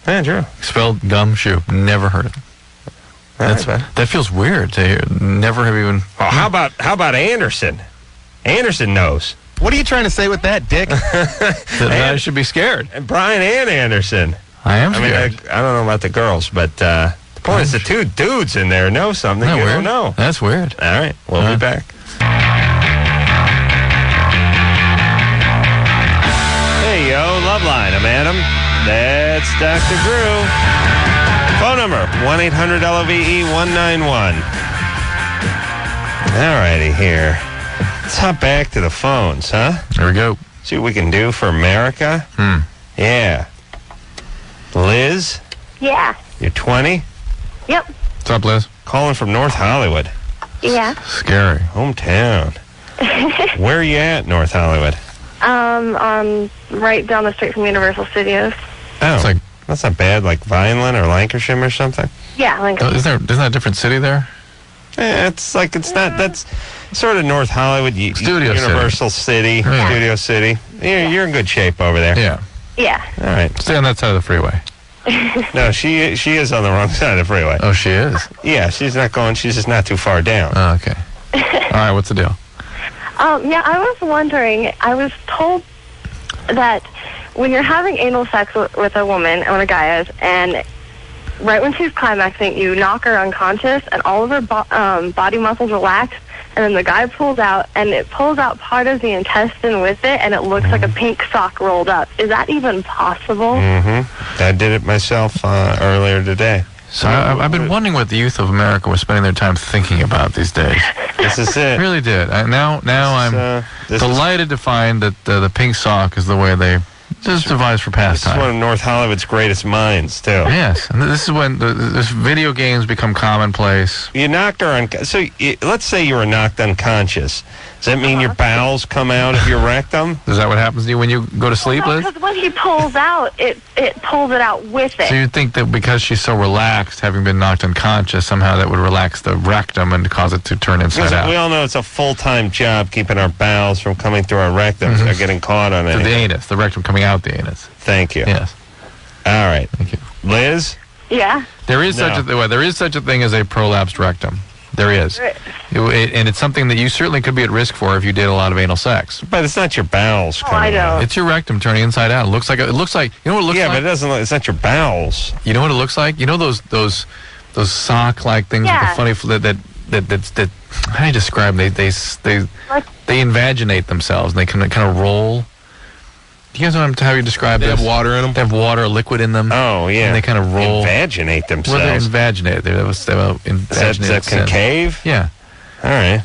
Yeah, Drew. Spelled gumshoe. Never heard of it. That feels weird to hear. Never have even... Oh, how about Anderson? Anderson knows. What are you trying to say with that, Dick? That I should be scared. And Brian and Anderson. I am scared. I don't know about the girls, but the point is the two dudes in there know something you don't know. That's weird. All right, we'll be back. Hey, yo, LoveLine. I'm Adam. That's Dr. Drew. Phone number, 1-800-LOVE-191. All righty, here. Let's hop back to the phones, huh? There we go. See what we can do for America. Yeah. Liz? Yeah. You're 20? Yep. What's up, Liz? Calling from North Hollywood. Yeah. Scary. Hometown. Where are you at, North Hollywood? Right down the street from Universal Studios. Oh, that's not bad. Like Vineland or Lancashire or something? Yeah, Lancashire. Isn't that a different city there? It's not. That's sort of North Hollywood. Studio Universal City. Yeah. Studio City. You're in good shape over there. Yeah. Yeah. All right. Stay on that side of the freeway. No, she is on the wrong side of the freeway. Oh, she is? Yeah, she's not going. She's just not too far down. Oh, okay. All right, what's the deal? Yeah, I was wondering, I was told that when you're having anal sex with a woman, or when a guy is, and right when she's climaxing, you knock her unconscious, and all of her body muscles relax, and then the guy pulls out, and it pulls out part of the intestine with it, and it looks like a pink sock rolled up. Is that even possible? Mm-hmm. I did it myself earlier today. So I've been wondering what the youth of America was spending their time thinking about these days. This is it. I really did. Now I'm delighted to find that the pink sock is the way they just devised for pastime. This is one of North Hollywood's greatest minds, too. Yes, and this is when this video games become commonplace. You knocked her let's say you were knocked unconscious. Does that mean your bowels come out of your rectum? Is that what happens to you when you go to sleep, Liz? Because when he pulls out, it pulls it out with it. So you think that because she's so relaxed, having been knocked unconscious, somehow that would relax the rectum and cause it to turn inside out? We all know it's a full-time job keeping our bowels from coming through our rectums or getting caught on it. The anus, the rectum coming out the anus. Thank you. Yes. All right. Thank you. Liz? Yeah? There is such a thing as a prolapsed rectum. There is. And it's something that you certainly could be at risk for if you did a lot of anal sex. But it's not your bowels I coming out. know. It's your rectum turning inside out. It looks like you know what it looks like? Yeah, but it doesn't look, it's not your bowels. You know what it looks like? You know those sock-like things with the funny that how do you describe them? They invaginate themselves and they kind of roll. Do you guys know how you describe They this? have water in them? They have water, liquid in them. Oh, yeah. And they kind of roll. Invaginate themselves. Well, they invaginate. They have Is that concave? Yeah. All right.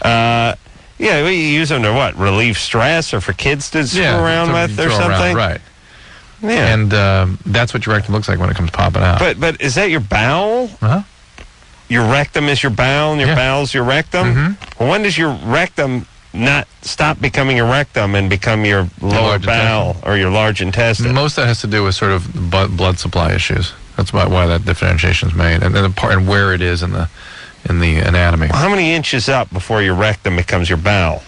Yeah, well, you use them to what? Relieve stress or for kids to screw around with or something? Right. Yeah. And that's what your rectum looks like when it comes popping out. But is that your bowel? Uh-huh. Your rectum is your bowel and your bowel's your rectum? Mm-hmm. Well, when does your rectum not stop becoming your rectum and become your lower bowel or your large intestine? Most of that has to do with sort of blood supply issues. That's why that differentiation is made, and and where it is in the anatomy. How many inches up before your rectum becomes your bowel?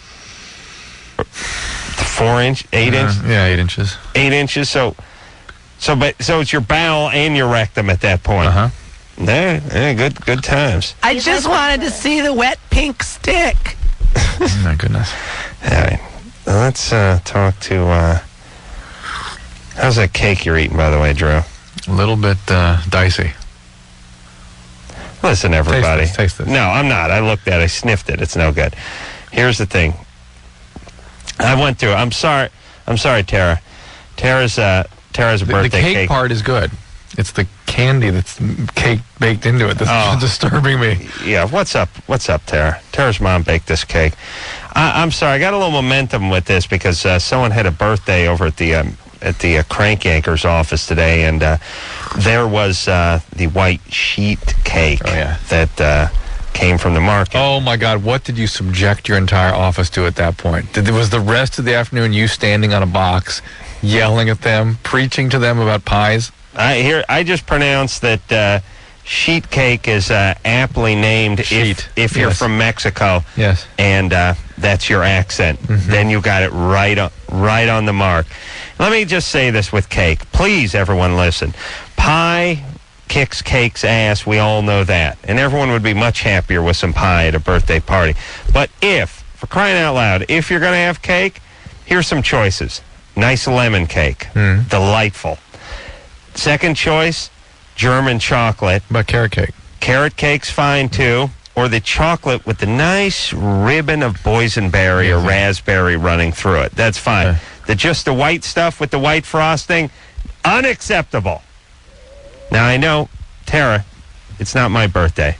4 inch, 8 inch? Yeah, 8 inches. 8 inches. So it's your bowel and your rectum at that point. Uh-huh. Yeah, good times. I just wanted to see the wet pink stick. Oh, my goodness. All right. Well, let's talk to... how's that cake you're eating, by the way, Drew? A little bit dicey. Listen, everybody. Taste this. No, I'm not. I looked at it. I sniffed it. It's no good. Here's the thing. I went through... I'm sorry, Tara. Tara's birthday The cake part is good. It's the candy that's cake baked into it that's disturbing me. Yeah, what's up, Tara? Tara's mom baked this cake. I'm sorry, I got a little momentum with this because someone had a birthday over at the Crank Yanker's office today, and there was the white sheet cake that came from the market. Oh, my God. What did you subject your entire office to at that point? Was the rest of the afternoon you standing on a box, yelling at them, preaching to them about pies? I just pronounced that sheet cake is aptly named if you're from Mexico. Yes. And that's your accent. Mm-hmm. Then you got it right on the mark. Let me just say this with cake. Please, everyone, listen. Pie kicks cake's ass. We all know that. And everyone would be much happier with some pie at a birthday party. But for crying out loud, if you're going to have cake, here's some choices. Nice lemon cake. Delightful. Second choice, German chocolate. What about carrot cake? Carrot cake's fine, too. Or the chocolate with the nice ribbon of boysenberry or raspberry running through it. That's fine. Just the white stuff with the white frosting, unacceptable. Now, I know, Tara, it's not my birthday.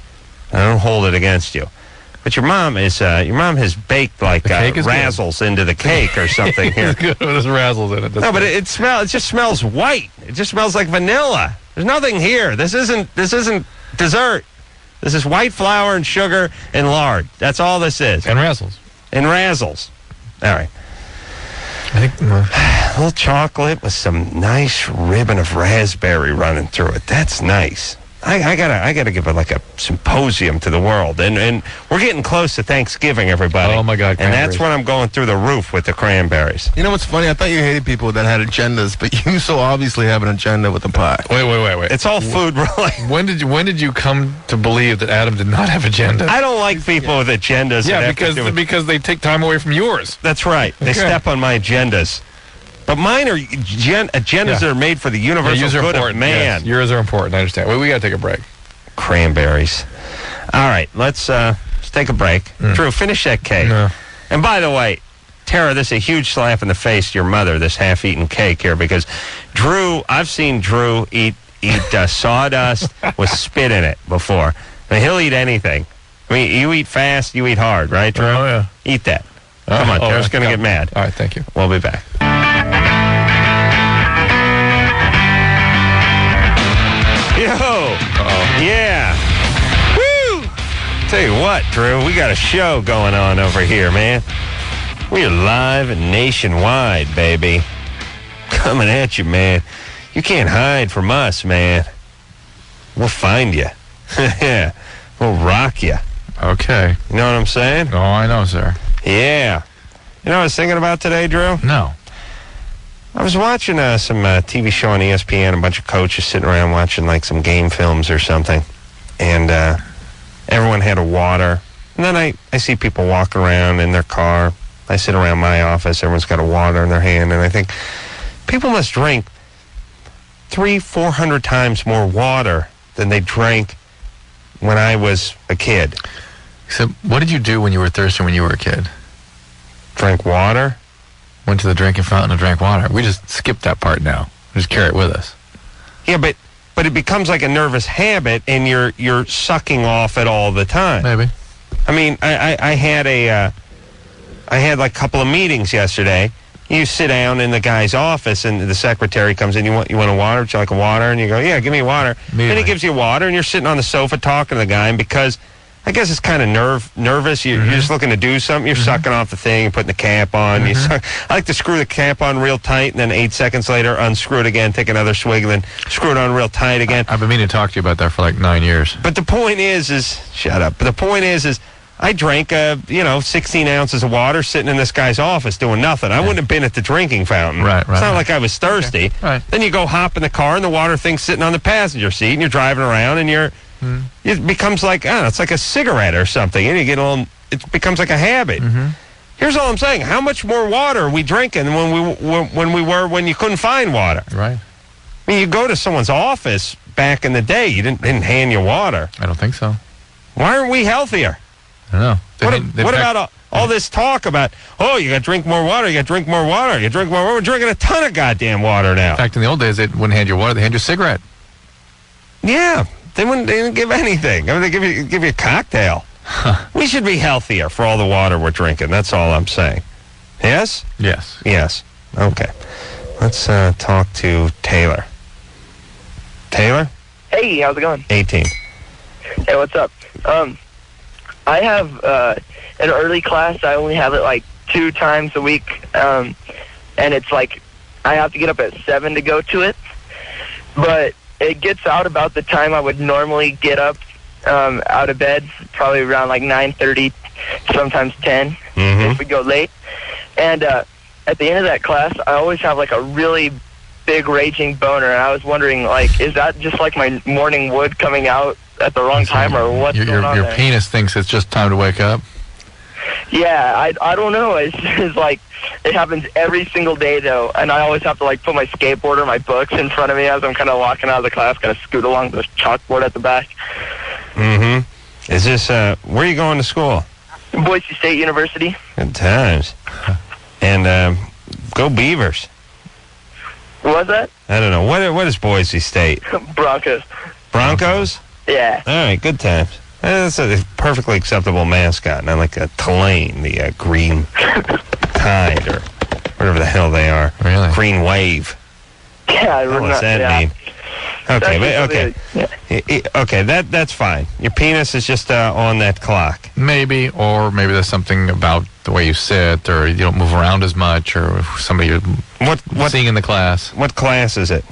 I don't hold it against you. But your mom has baked like razzles into the cake or something here. It's good. There's razzles in it. No, but it just smells white. It just smells like vanilla. There's nothing here. This isn't dessert. This is white flour and sugar and lard. That's all this is. And razzles. All right. I think a little chocolate with some nice ribbon of raspberry running through it. That's nice. I gotta give like a symposium to the world, and we're getting close to Thanksgiving, everybody. Oh my God! And that's when I'm going through the roof with the cranberries. You know what's funny? I thought you hated people that had agendas, but you so obviously have an agenda with the pie. Wait. It's all food related. When did you come to believe that Adam did not have agendas? I don't like people with agendas. Yeah, because they take time away from yours. That's right. They step on my agendas. But mine are agendas that are made for the universal good of man. Yes, yours are important. I understand. We got to take a break. Cranberries. All right, let's take a break. Drew, finish that cake. No. And by the way, Tara, this is a huge slap in the face to your mother, this half-eaten cake here, because I've seen Drew eat sawdust with spit in it before. I mean, he'll eat anything. I mean, you eat fast, you eat hard, right, Drew? Oh, yeah. Eat that. Come on, Tara's going to get mad. All right, thank you. We'll be back. Yo! Uh-oh. Yeah! Woo! Tell you what, Drew, we got a show going on over here, man. We are live and nationwide, baby. Coming at you, man. You can't hide from us, man. We'll find you. Yeah. We'll rock you. Okay. You know what I'm saying? Oh, I know, sir. Yeah. You know what I was thinking about today, Drew? No. I was watching some TV show on ESPN, a bunch of coaches sitting around watching like some game films or something. And everyone had a water. And then I see people walking around in their car. I sit around my office. Everyone's got a water in their hand. And I think people must drink 300-400 times more water than they drank when I was a kid. So what did you do when you were thirsty when you were a kid? Drank water. Went to the drinking fountain and drank water. We just skipped that part now. We just carry it with us. Yeah, but it becomes like a nervous habit, and you're sucking off it all the time. Maybe. I mean, I had like a couple of meetings yesterday. You sit down in the guy's office, and the secretary comes in. You want a water? Would you like a water? And you go, yeah, give me water. Then he gives you water, and you're sitting on the sofa talking to the guy, and because I guess it's kind of nervous. You're just looking to do something. You're sucking off the thing, putting the cap on. I like to screw the cap on real tight, and then 8 seconds later, unscrew it again, take another swig, and then screw it on real tight again. I've been meaning to talk to you about that for like 9 years. But the point is shut up. But the point is I drank 16 ounces of water sitting in this guy's office doing nothing. I wouldn't have been at the drinking fountain. Right. It's not like I was thirsty. Okay. Right. Then you go hop in the car, and the water thing's sitting on the passenger seat, and you're driving around, and it becomes like, I don't know, it's like a cigarette or something, and you get it becomes like a habit. Here's all I'm saying. How much more water are we drinking when you couldn't find water? Right. I mean, you go to someone's office back in the day, you didn't hand you water. I don't think so. Why aren't we healthier? I don't know. What about all this talk about, you got to drink more water, you got to drink more water, you drink more water? We're drinking a ton of goddamn water now. In fact, in the old days, they wouldn't hand you water, they hand you a cigarette. Yeah, they didn't give anything. I mean, they give you a cocktail. We should be healthier for all the water we're drinking. That's all I'm saying. Yes? Yes. Yes. Okay. Let's talk to Taylor. Taylor? Hey, how's it going? 18. Hey, what's up? I have an early class. I only have it like 2 times a week, and it's like I have to get up at 7 to go to it. But it gets out about the time I would normally get up out of bed, probably around like 9:30, sometimes 10 if we go late. And at the end of that class, I always have like a really big raging boner, and I was wondering, like, is that just like my morning wood coming out at the wrong time, or what's going on Your there? penis thinks it's just time to wake up? Yeah, I don't know. It's just like, it happens every single day, though, and I always have to, like, put my skateboard or my books in front of me as I'm kind of walking out of the class, kind of scoot along the chalkboard at the back. Is this, where are you going to school? Boise State University. Good times. And go Beavers. What was that? I don't know. What is Boise State? Broncos. Broncos? Yeah. All right, good times. That's a perfectly acceptable mascot, not like a Tulane, the green tide, or whatever the hell they are. Really? Green wave. Yeah, What's that mean? Okay, okay, that's fine. Your penis is just on that clock. Maybe, or maybe there's something about the way you sit, or you don't move around as much, or somebody you're seeing in the class. What class is it?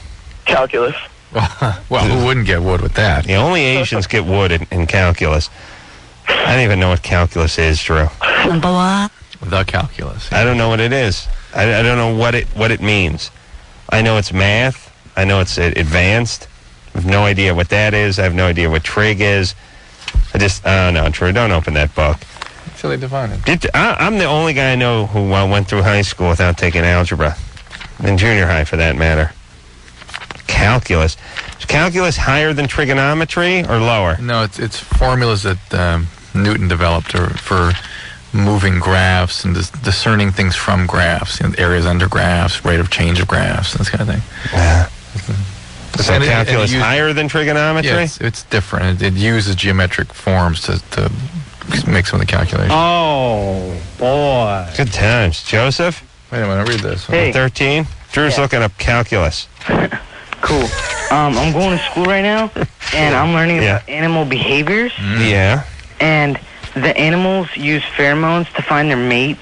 Calculus. Well, who wouldn't get wood with that? The only Asians get wood in calculus. I don't even know what calculus is, Drew. Number one. The calculus. I don't know what it is. I don't know what it means. I know it's math. I know it's advanced. I have no idea what that is. I have no idea what trig is. I don't know, Drew. Don't open that book. Until they define it. I'm the only guy I know who went through high school without taking algebra. And junior high, for that matter. Calculus. Is calculus higher than trigonometry or lower? No, it's formulas that Newton developed for moving graphs and discerning things from graphs, areas under graphs, rate of change of graphs, this kind of thing. Yeah. So calculus higher than trigonometry? Yeah, it's different. It uses geometric forms to make some of the calculations. Oh, boy. Good times. Joseph? Wait a minute, read this. Hey. 13? Drew's looking up calculus. Cool. I'm going to school right now, and I'm learning about animal behaviors. Yeah. And the animals use pheromones to find their mates,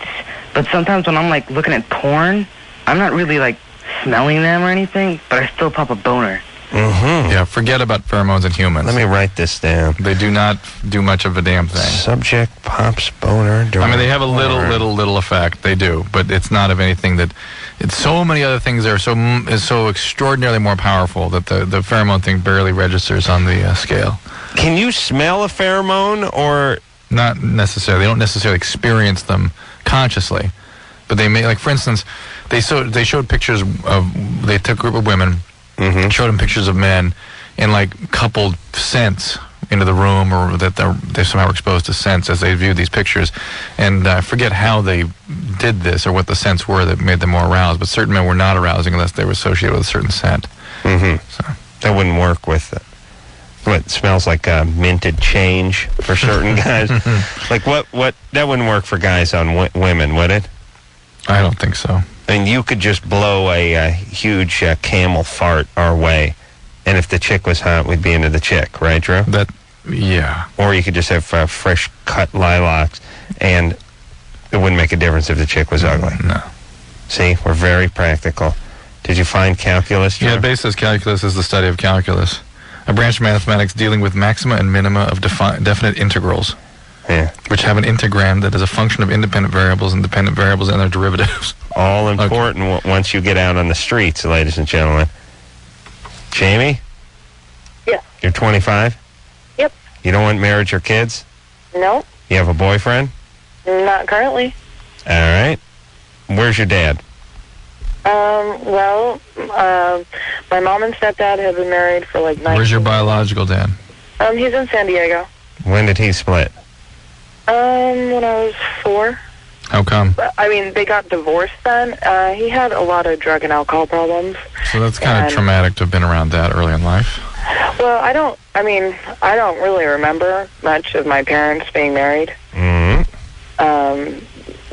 but sometimes when I'm, like, looking at porn, I'm not really, like, smelling them or anything, but I still pop a boner. Mm-hmm. Yeah, forget about pheromones in humans. Let me write this down. They do not do much of a damn thing. Subject pops boner during I mean, they have a little effect. They do, but it's not of anything that. It's so many other things that are so extraordinarily more powerful that the pheromone thing barely registers on the scale. Can you smell a pheromone or? Not necessarily. They don't necessarily experience them consciously, but they may. Like, for instance, they showed pictures of. They took a group of women. Mm-hmm. Showed them pictures of men and like coupled scents into the room, or that they somehow were exposed to scents as they viewed these pictures. And I forget how they did this or what the scents were that made them more aroused, but certain men were not arousing unless they were associated with a certain scent. Mm-hmm. So that wouldn't work with what smells like minted change for certain guys. Like what that wouldn't work for guys on women, would it? I don't think so. I mean, you could just blow a huge camel fart our way, and if the chick was hot, we'd be into the chick, right, Drew? Yeah. Or you could just have fresh cut lilacs, and it wouldn't make a difference if the chick was ugly. No. See, we're very practical. Did you find calculus, Drew? Yeah, basis calculus is the study of calculus, a branch of mathematics dealing with maxima and minima of definite integrals. Yeah. Which have an integrand that is a function of independent variables and dependent variables and their derivatives. All important once you get out on the streets, ladies and gentlemen. Jamie? Yeah. You're 25? Yep. You don't want marriage or kids? No, You have a boyfriend? not currently. All right. Where's your dad? My mom and stepdad have been married for like 9 Where's your biological dad? He's in San Diego. When did he split? When I was 4. How come? I mean, they got divorced then. He had a lot of drug and alcohol problems. So that's kind of traumatic to have been around that early in life. Well, I don't really remember much of my parents being married. Mm-hmm.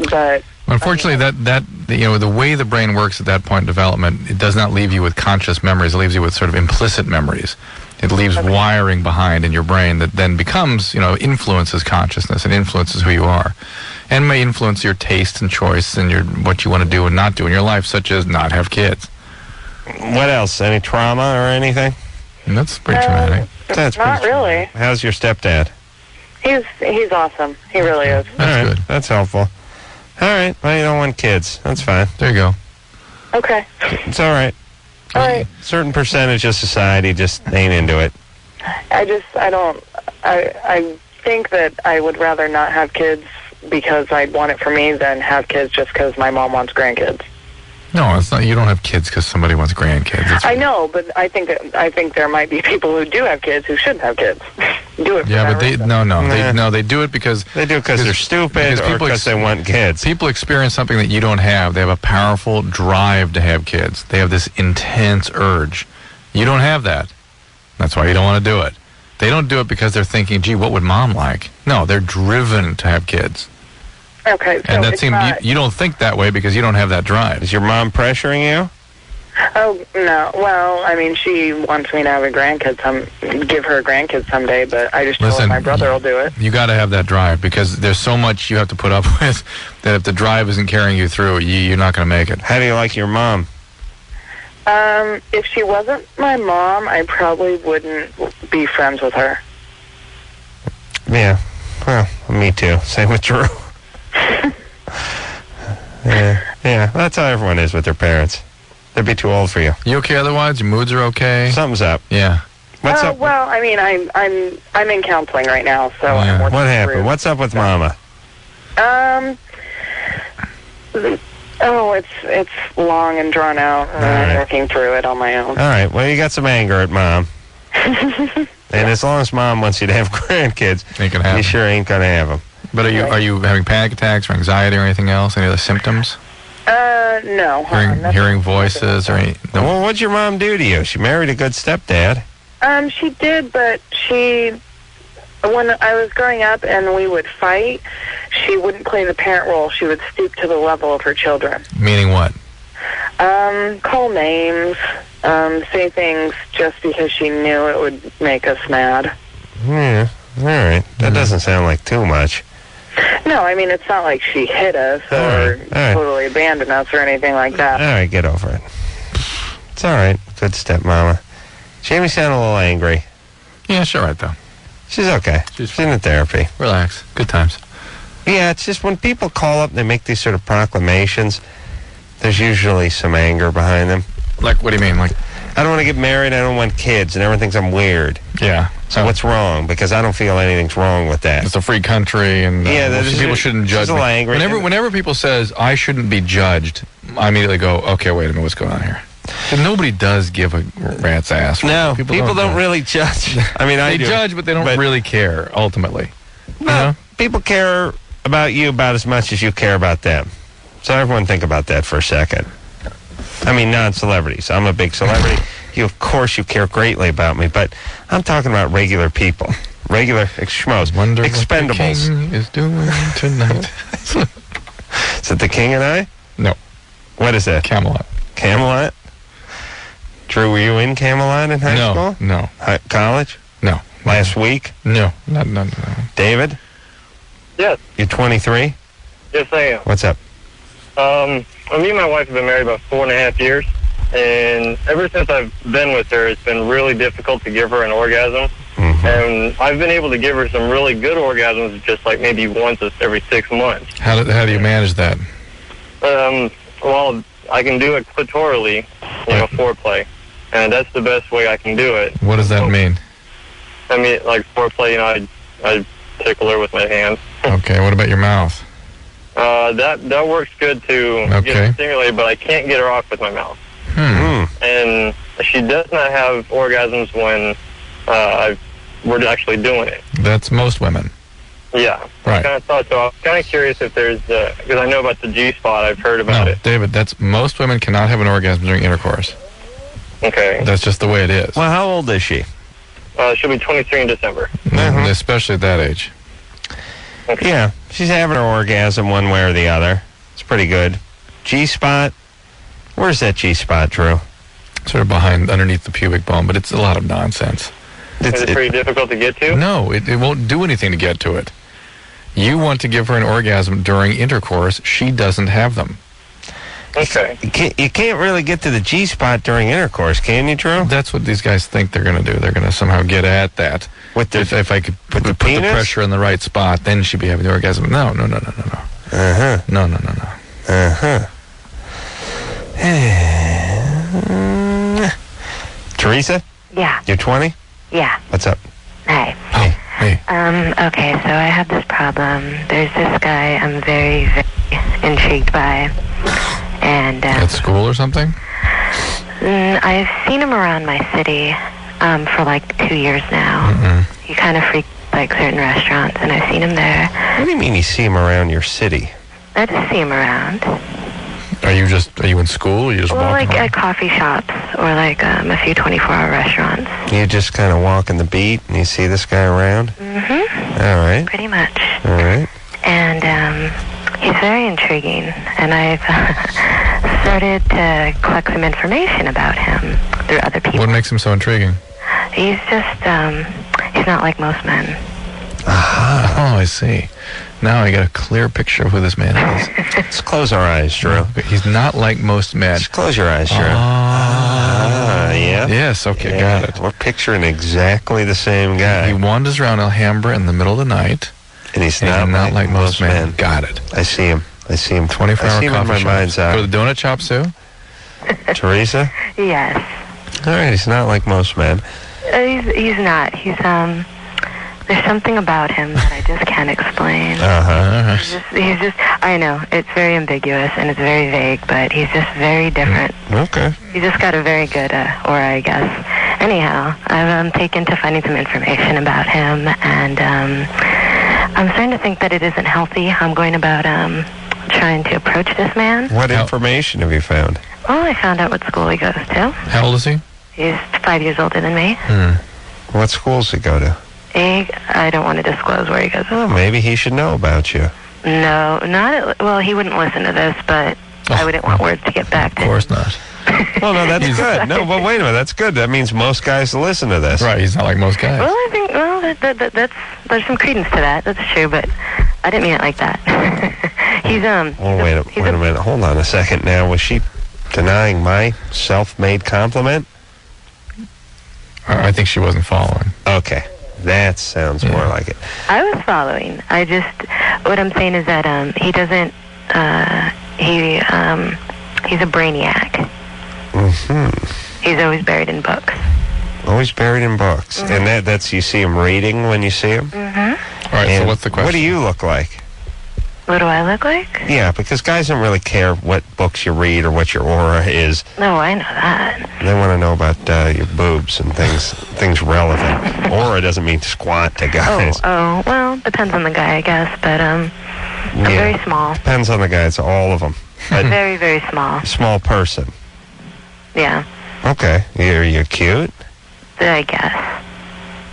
But unfortunately, the way the brain works at that point in development, it does not leave you with conscious memories. It leaves you with sort of implicit memories. It leaves wiring behind in your brain that then becomes, influences consciousness and influences who you are, and may influence your taste and choice and what you want to do and not do in your life, such as not have kids. What else? Any trauma or anything? And that's pretty traumatic. That's not really. How's your stepdad? He's awesome. He really is. All right. That's helpful. All right. Well, you don't want kids. That's fine. There you go. Okay. It's all right. All right. Certain percentage of society just ain't into it. I think that I would rather not have kids because I'd want it for me than have kids just because my mom wants grandkids. No, it's not. You don't have kids because somebody wants grandkids. I know, but I think there might be people who do have kids who shouldn't have kids. Do it. Yeah, but they do it because they're stupid or because they want kids. People experience something that you don't have. They have a powerful drive to have kids. They have this intense urge. You don't have that. That's why you don't want to do it. They don't do it because they're thinking, "Gee, what would mom like?" No, they're driven to have kids. Okay, so and that it's seems not... you don't think that way because you don't have that drive. Is your mom pressuring you? Oh no. Well, I mean, she wants me to have give her grandkids someday, but I just told her my brother will do it. You got to have that drive because there's so much you have to put up with that if the drive isn't carrying you through, you're not going to make it. How do you like your mom? If she wasn't my mom, I probably wouldn't be friends with her. Yeah. Well, me too. Same with Drew. Yeah. That's how everyone is with their parents. They'd be too old for you. You okay otherwise? Your moods are okay? Something's up. Yeah. What's up? Well, I mean, I'm in counseling right now, so I'm working What happened? through. What's up with Mama? It's long and drawn out. I'm working through it on my own. All right. Well, you got some anger at Mom. And as long as Mom wants you to have grandkids, you sure ain't going to have them. But are you having panic attacks or anxiety or anything else? Any other symptoms? No. Hearing voices or any? No. Well, what'd your mom do to you? She married a good stepdad. She did, but when I was growing up and we would fight, she wouldn't play the parent role. She would stoop to the level of her children. Meaning what? Call names, say things just because she knew it would make us mad. Yeah, all right. That doesn't sound like too much. No, I mean, it's not like she hit us or totally abandoned us or anything like that. All right, get over it. It's all right. Good stepmama. Jamie sounded a little angry. Yeah, she's all right, though. She's okay. She's in the therapy. Relax. Good times. Yeah, it's just when people call up and they make these sort of proclamations, there's usually some anger behind them. Like, what do you mean? Like, I don't want to get married, I don't want kids, and everyone thinks I'm weird. Yeah. So what's wrong? Because I don't feel anything's wrong with that. It's a free country, and people shouldn't judge me. Angry. Whenever people says, I shouldn't be judged, I immediately go, okay, wait a minute, what's going on here? And nobody does give a rat's ass. No, people don't really judge. I mean, they judge, but they don't really care, ultimately. No, people care about you about as much as you care about them. So everyone think about that for a second. I mean, non-celebrities. I'm a big celebrity. Of course, you care greatly about me, but I'm talking about regular people. Regular schmoes. Wonder Expendables. What the king is doing tonight. Is it The King and I? No. What is that? Camelot. Camelot? Drew, were you in Camelot in high school? No. College? No. Last week? No. No. David? Yes. You're 23? Yes, I am. What's up? Me and my wife have been married about 4.5 years, and ever since I've been with her, it's been really difficult to give her an orgasm. Mm-hmm. And I've been able to give her some really good orgasms, just like maybe once every 6 months. How do you manage that? Well, I can do it clitorally, foreplay, and that's the best way I can do it. What does that mean? I mean, like foreplay, I tickle her with my hands. Okay, what about your mouth? That works good to get her stimulated, but I can't get her off with my mouth. And she does not have orgasms when we're actually doing it. That's most women. Yeah. Right. I kind of thought so. I was kind of curious if there's, because I know about the G-spot, I've heard about it. David, that's most women cannot have an orgasm during intercourse. Okay. That's just the way it is. Well, how old is she? She'll be 23 in December. Especially at that age. Okay. Yeah, she's having her orgasm one way or the other. It's pretty good. G-spot? Where's that G-spot, Drew? Sort of underneath the pubic bone, but it's a lot of nonsense. Is it pretty difficult to get to? No, it won't do anything to get to it. You want to give her an orgasm during intercourse. She doesn't have them. Okay. You can't really get to the G-spot during intercourse, can you, Drew? That's what these guys think they're going to do. They're going to somehow get at that. If I could put the pressure in the right spot, then she'd be having the orgasm. No. Uh-huh. No. Uh-huh. Teresa? Yeah. You're 20? Yeah. What's up? Hi. Hey. Okay, so I have this problem. There's this guy I'm very, very intrigued by. And at school or something? I've seen him around my city for like 2 years now. He kind of freaks like certain restaurants, and I've seen him there. What do you mean you see him around your city? I just see him around. Are you in school? Or you just Well, walking like around? at coffee shops or like a few 24-hour restaurants. You just kind of walking the beat and you see this guy around? Mm-hmm. All right. Pretty much. All right. And he's very intriguing, and I've started to collect some information about him through other people. What makes him so intriguing? He's just, he's not like most men. Oh, I see. Now I got a clear picture of who this man is. Let's close our eyes, Drew. He's not like most men. Just close your eyes, Drew. yeah? Yes, okay, got it. We're picturing exactly the same guy. He wanders around Alhambra in the middle of the night. And he's not like most men. Got it. I see him. 24-hour I see him in coffee my shops. mind's eye. Go to the donut shop, Sue? Teresa? Yes. All right, he's not like most men. He's not. There's something about him that I just can't explain. He's just, I know, it's very ambiguous and it's very vague, but he's just very different. Okay. He's just got a very good aura, I guess. Anyhow, I've taken to finding some information about him, and I'm starting to think that it isn't healthy. I'm going about trying to approach this man. What information have you found? Well, I found out what school he goes to. How old is he? He's 5 years older than me. What schools does he go to? I don't want to disclose where he goes. Oh, maybe he should know about you. No, well, he wouldn't listen to this, but I wouldn't want words to get back to him. Of course not. Well, no, that's good. No, but wait a minute, that's good. That means most guys listen to this. Right, he's not like most guys. Well, I think, there's some credence to that. That's true, but I didn't mean it like that. He's, wait a minute. Hold on a second now. Was she denying my self-made compliment? I think she wasn't following. Okay. That sounds more like it. I was following. What I'm saying is that he doesn't, he's a brainiac. He's always buried in books. Always buried in books. And that's, you see him reading when you see him? All right, so what's the question? What do you look like? What do I look like? Yeah, because guys don't really care what books you read or what your aura is. No, I know that. They want to know about your boobs and things relevant. Aura doesn't mean squat to guys. Oh, well, depends on the guy, I guess, but I'm very small. Depends on the guy. It's all of them. Very, very small. Small person. Yeah. Okay. Are you cute? I guess.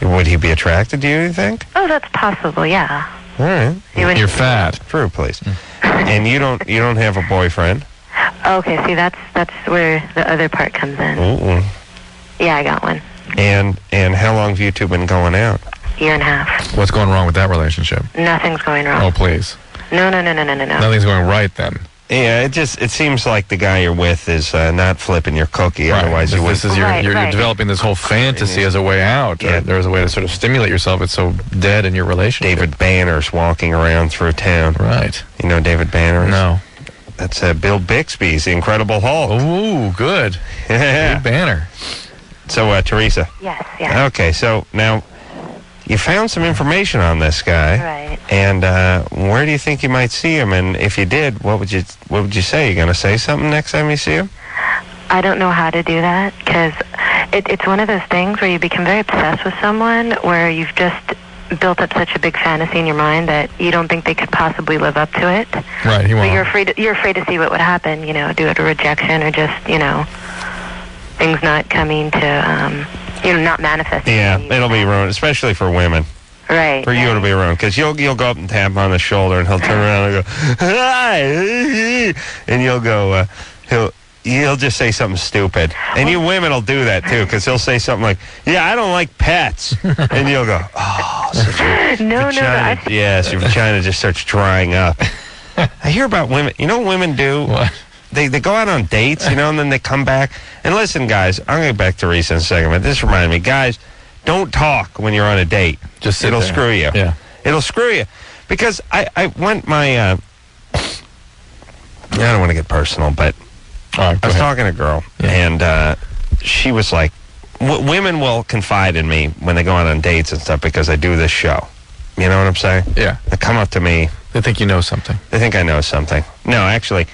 Would he be attracted to you, you think? Oh, that's possible, yeah. All right. You're fat. True, please. And you don't have a boyfriend? Okay, see, that's where the other part comes in. Yeah, I got one. And how long have you two been going out? Year and a half. What's going wrong with that relationship? Nothing's going wrong. Oh, please. No. Nothing's going right then. Yeah, it seems like the guy you're with is not flipping your cookie. Right. Otherwise, you wouldn't. You're developing this whole fantasy as a way out. Yeah. There's a way to sort of stimulate yourself. It's so dead in your relationship. David Banner's walking around through town. Right. You know David Banner? No. That's Bill Bixby's The Incredible Hulk. Ooh, good. Yeah. David Banner. So, Teresa. Yes. Okay, so now you found some information on this guy. Right. And where do you think you might see him? And if you did, what would you say? You going to say something next time you see him? I don't know how to do that, because it's one of those things where you become very obsessed with someone, where you've just built up such a big fantasy in your mind that you don't think they could possibly live up to it. Right, he won't. But you're afraid to see what would happen, due to rejection or just, things not coming to, not manifesting. Yeah, it'll be ruined, especially for women. Right. For you, it'll be ruined, because you'll go up and tap him on the shoulder, and he'll turn around and go, hi, and you'll go, he'll just say something stupid. And you women will do that, too, because he'll say something like, yeah, I don't like pets. And you'll go, oh, such a vagina. Yes, your vagina just starts drying up. I hear about women. You know what women do? What? They go out on dates, and then they come back. And listen, guys, I'm going to get back to Teresa in a second, but this reminded me, guys, don't talk when you're on a date. Just sit It'll there. screw you. Yeah. It'll screw you. Because I went I don't want to get personal, but I was talking to a girl, and she was like, women will confide in me when they go out on dates and stuff because I do this show. You know what I'm saying? Yeah. They come up to me. They think you know something. They think I know something. No, actually,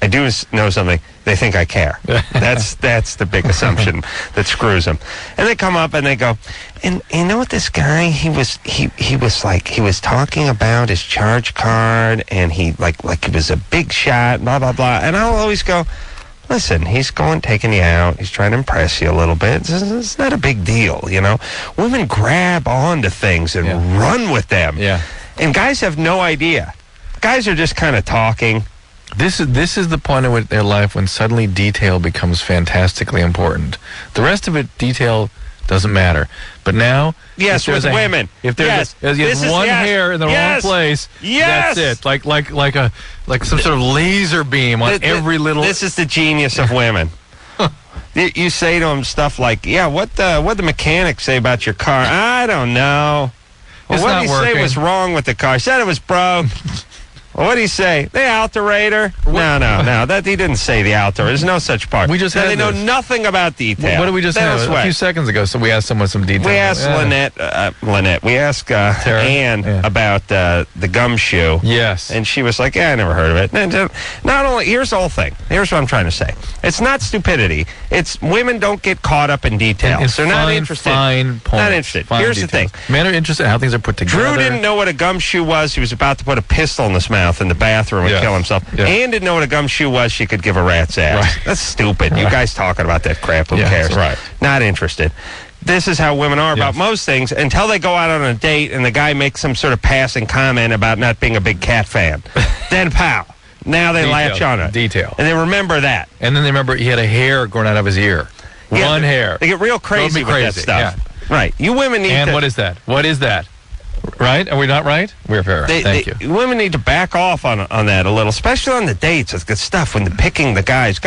I do know something. They think I care. That's the big assumption that screws them. And they come up and they go, and you know what, this guy, he was talking about his charge card, and he like he was a big shot, blah blah blah. And I'll always go, listen, he's taking you out. He's trying to impress you a little bit. It's not a big deal, Women grab onto things and run with them. Yeah. And guys have no idea. Guys are just kind of talking. This is the point in their life when suddenly detail becomes fantastically important. The rest of it, detail, doesn't matter. But now, yes, with women, if there's one hair in the wrong place, that's it. Like some sort of laser beam on every little. This is the genius of women. You say to him stuff like, "Yeah, what the mechanic say about your car? I don't know. Well, It's what not did he say working. was wrong with the car? He said it was broke." Well, what did he say? The alterator? No. That he didn't say the alterator. There's no such part. We just They had know this. nothing about detail. What did we just They don't have? A sweat. few seconds ago, so we asked someone some details. We asked Yeah. Lynette. We asked Ann about the gumshoe. Yes. And she was like, "Yeah, I never heard of it." And not only, here's the whole thing. Here's what I'm trying to say. It's not stupidity. It's women don't get caught up in details. It's They're not fine, interested. fine points, Not interested. fine Here's details. the thing. Men are interested in how things are put together. Drew didn't know what a gumshoe was. He was about to put a pistol in his mouth in the bathroom and Yeah. kill himself. Yeah. Ann didn't know what a gumshoe was. She could give a rat's ass. Right. That's stupid. You guys talking about that crap. Who Yeah, cares? that's right. Not interested. This is how women are about most things until they go out on a date and the guy makes some sort of passing comment about not being a big cat fan. Then, pow. Now they latch on it. Detail. And they remember that. And then they remember he had a hair growing out of his ear. Yeah, One hair. They get real Drove crazy me with that crazy, stuff. yeah. Right. You women need And to... what is that? What is that? Right? Are we not right? We're fair. Thank you. Women need to back off on that a little, especially on the dates. It's good stuff when they're picking the guys.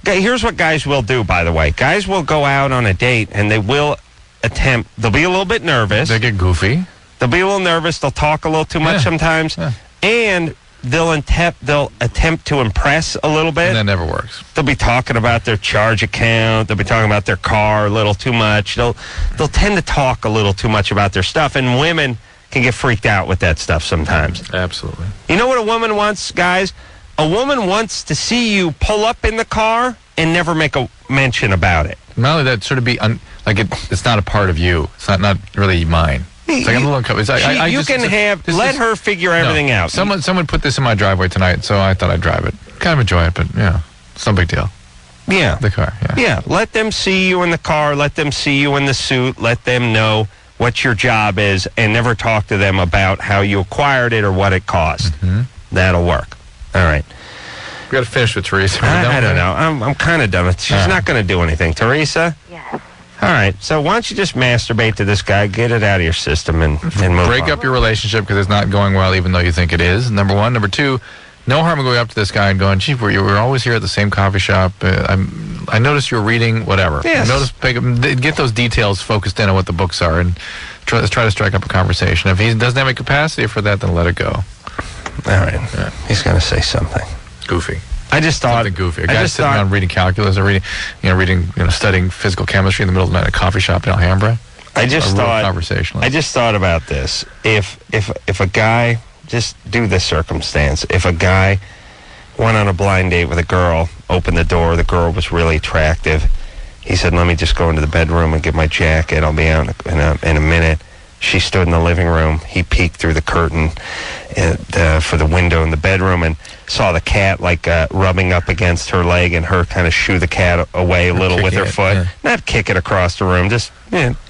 Here's what guys will do, by the way. Guys will go out on a date and they will attempt, they'll be a little bit nervous. They get goofy. They'll be a little nervous. They'll talk a little too much sometimes. Yeah. And they'll attempt to impress a little bit. And that never works. They'll be talking about their charge account. They'll be talking about their car a little too much. They'll tend to talk a little too much about their stuff. And women can get freaked out with that stuff sometimes. Absolutely. You know what a woman wants, guys? A woman wants to see you pull up in the car and never make a mention about it. Not only that, sort of be it's not a part of you. It's not really mine. It's like I'm a little uncomfortable. Let her figure everything out. Someone put this in my driveway tonight, so I thought I'd drive it. Kind of enjoy it, but yeah, it's no big deal. Yeah. The car, yeah. Yeah, let them see you in the car. Let them see you in the suit. Let them know what your job is and never talk to them about how you acquired it or what it cost. Mm-hmm. That'll work. All right. We got to finish with Teresa. I don't know. I'm kind of done with it. She's not going to do anything. Teresa? Yes. All right. So why don't you just masturbate to this guy, get it out of your system, and move Break on. up your relationship because it's not going well, even though you think it is. Number one. Number two, no harm in going up to this guy and going, "Gee, we're always here at the same coffee shop. I noticed you're reading whatever. Yes. Get those details focused in on what the books are, and try to strike up a conversation. If he doesn't have a capacity for that, then let it go. All right. Yeah. He's going to say something. Goofy. I just thought... Something goofy. A guy sitting around reading calculus or studying physical chemistry in the middle of the night at a coffee shop in Alhambra. I just thought... Conversationalist. I just thought about this. If a guy... Just do this circumstance. If a guy went on a blind date with a girl, opened the door, the girl was really attractive. He said, "Let me just go into the bedroom and get my jacket. I'll be out in a minute." She stood in the living room. He peeked through the curtain for the window in the bedroom and saw the cat rubbing up against her leg and her kind of shoo the cat away a little with her foot. Yeah. Not kick it across the room, just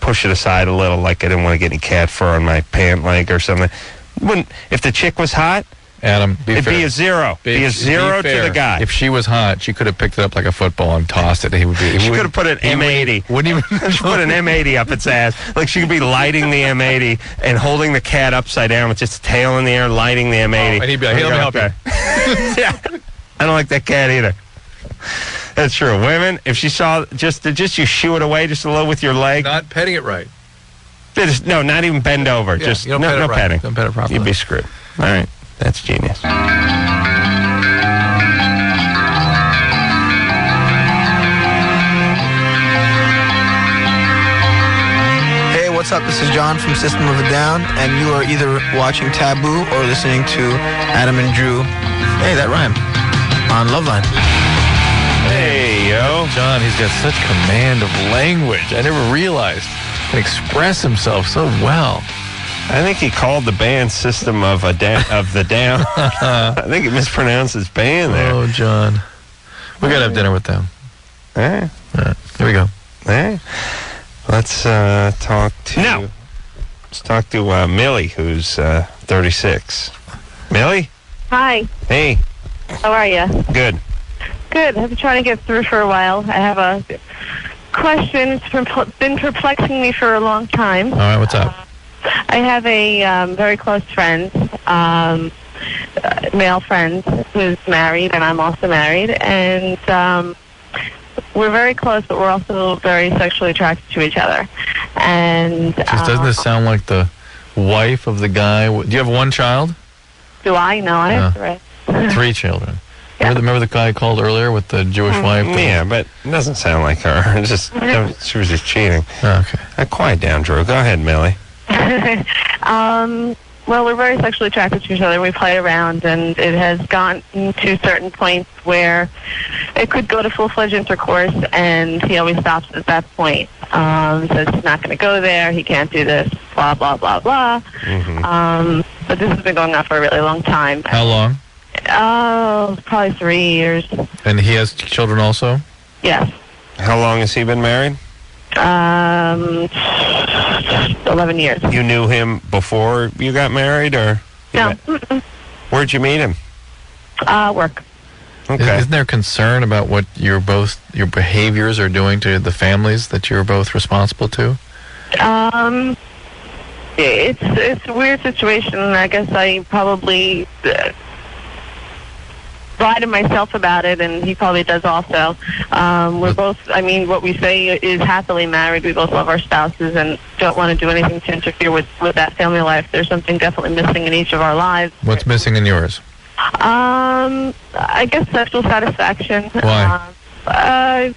push it aside a little like I didn't want to get any cat fur on my pant leg or something. If the chick was hot, Adam, it'd be a zero. Be a zero to the guy. If she was hot, she could have picked it up like a football and tossed it. She could have put an M80. Wouldn't even put an M80 up its ass. Like she could be lighting the M80 and holding the cat upside down with just a tail in the air, lighting the M80. And he'd be like, "Hey, let me help you." Yeah, I don't like that cat either. That's true. Women, if she saw just you shoo it away just a little with your leg. Not petting it right. No, not even bend over. Yeah, just you don't no, pet it no right. petting. Don't pet it properly. You'd be screwed. All right, that's genius. Hey, what's up? This is John from System of a Down, and you are either watching Taboo or listening to Adam and Drew. Hey, that rhymed. On LoveLine. Hey, yo. John, he's got such command of language. I never realized he can express himself so well. I think he called the band System of the Down. I think he mispronounced his band there. Oh, John. We got to have dinner with them. All right. Here we go. All right. Let's talk to... Let's talk to Millie, who's 36. Millie? Hi. Hey. How are you? Good. Good. I've been trying to get through for a while. I have a question. It's been perplexing me for a long time. All right, what's up? I have a very close friend, male friend, who's married, and I'm also married. And we're very close, but we're also very sexually attracted to each other. And Doesn't this sound like the wife of the guy? Do you have one child? do I? No, I have 3. 3 children. Remember the guy I called earlier with the Jewish wife? Yeah, but it doesn't sound like her. It's just she was just cheating. Okay. Quiet down, Drew. Go ahead, Millie. Well, we're very sexually attracted to each other. We play around, and it has gotten to certain points where it could go to full-fledged intercourse, and he always stops at that point. Says he's not going to go there, he can't do this, blah, blah, blah, blah. But this has been going on for a really long time. How long? Oh, probably 3 years. And he has children also? Yes. How long has he been married? 11 years. You knew him before you got married, or? No. Where'd you meet him? Work. Okay. Isn't there concern about what your behaviors are doing to the families that you're both responsible to? It's a weird situation. I guess I probably lie to myself about it, and he probably does also. We're both, what we say is happily married. We both love our spouses and don't want to do anything to interfere with that family life. There's something definitely missing in each of our lives. What's missing in yours? I guess sexual satisfaction. Why?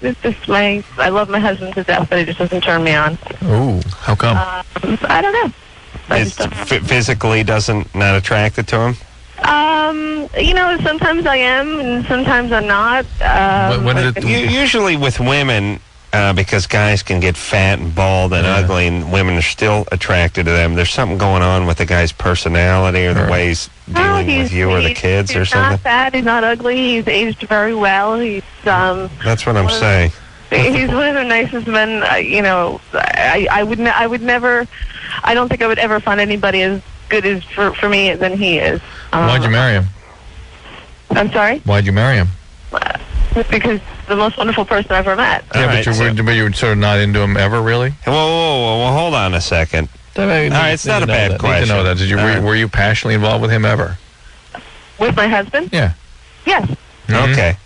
It's just I love my husband to death, but he just doesn't turn me on. Ooh, how come? I don't know. Physically not attracted to him? Sometimes I am, and sometimes I'm not. Usually with women, because guys can get fat and bald and ugly, and women are still attracted to them. There's something going on with the guy's personality or the way he's dealing with you or the kids or something. He's not fat. He's not ugly. He's aged very well. He's That's what I'm saying. He's one of the nicest men. I would never. I don't think I would ever find anybody as good as for me than he is. Why'd you marry him? I'm sorry? Why'd you marry him? Because the most wonderful person I've ever met. Yeah, but you were sort of not into him ever, really? Whoa, hold on a second. All right, it's not a bad question. I need to know that. Did you were you passionately involved with him ever? With my husband? Yeah. Yes. Mm-hmm. Okay.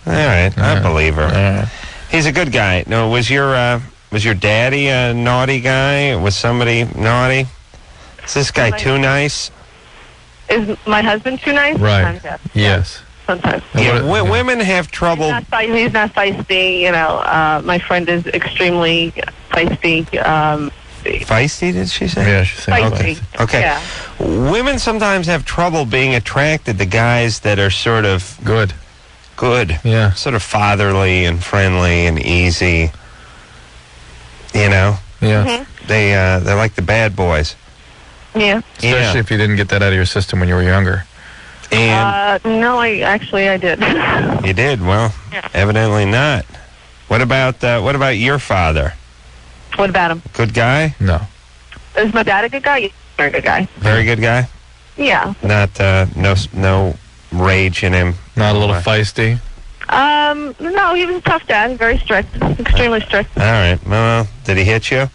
All right, I believe her. He's a good guy. No, was your daddy a naughty guy? Was somebody naughty? Is this guy too nice? Is my husband too nice? Right. Sometimes, yes. Sometimes. Yeah, women have trouble. He's not feisty. My friend is extremely feisty. Feisty, did she say? Yeah, she said feisty. Okay. Yeah. Women sometimes have trouble being attracted to guys that are sort of good. Yeah. Sort of fatherly and friendly and easy. Yeah. Mm-hmm. They're like the bad boys. Yeah. Especially if you didn't get that out of your system when you were younger. And no, I did. You did? Well, evidently not. What about your father? What about him? Good guy? No. Is my dad a good guy? Very good guy. Very good guy? Yeah. Not no rage in him. Not a little feisty? No, he was a tough dad, very strict, extremely strict. All right. Well, did he hit you?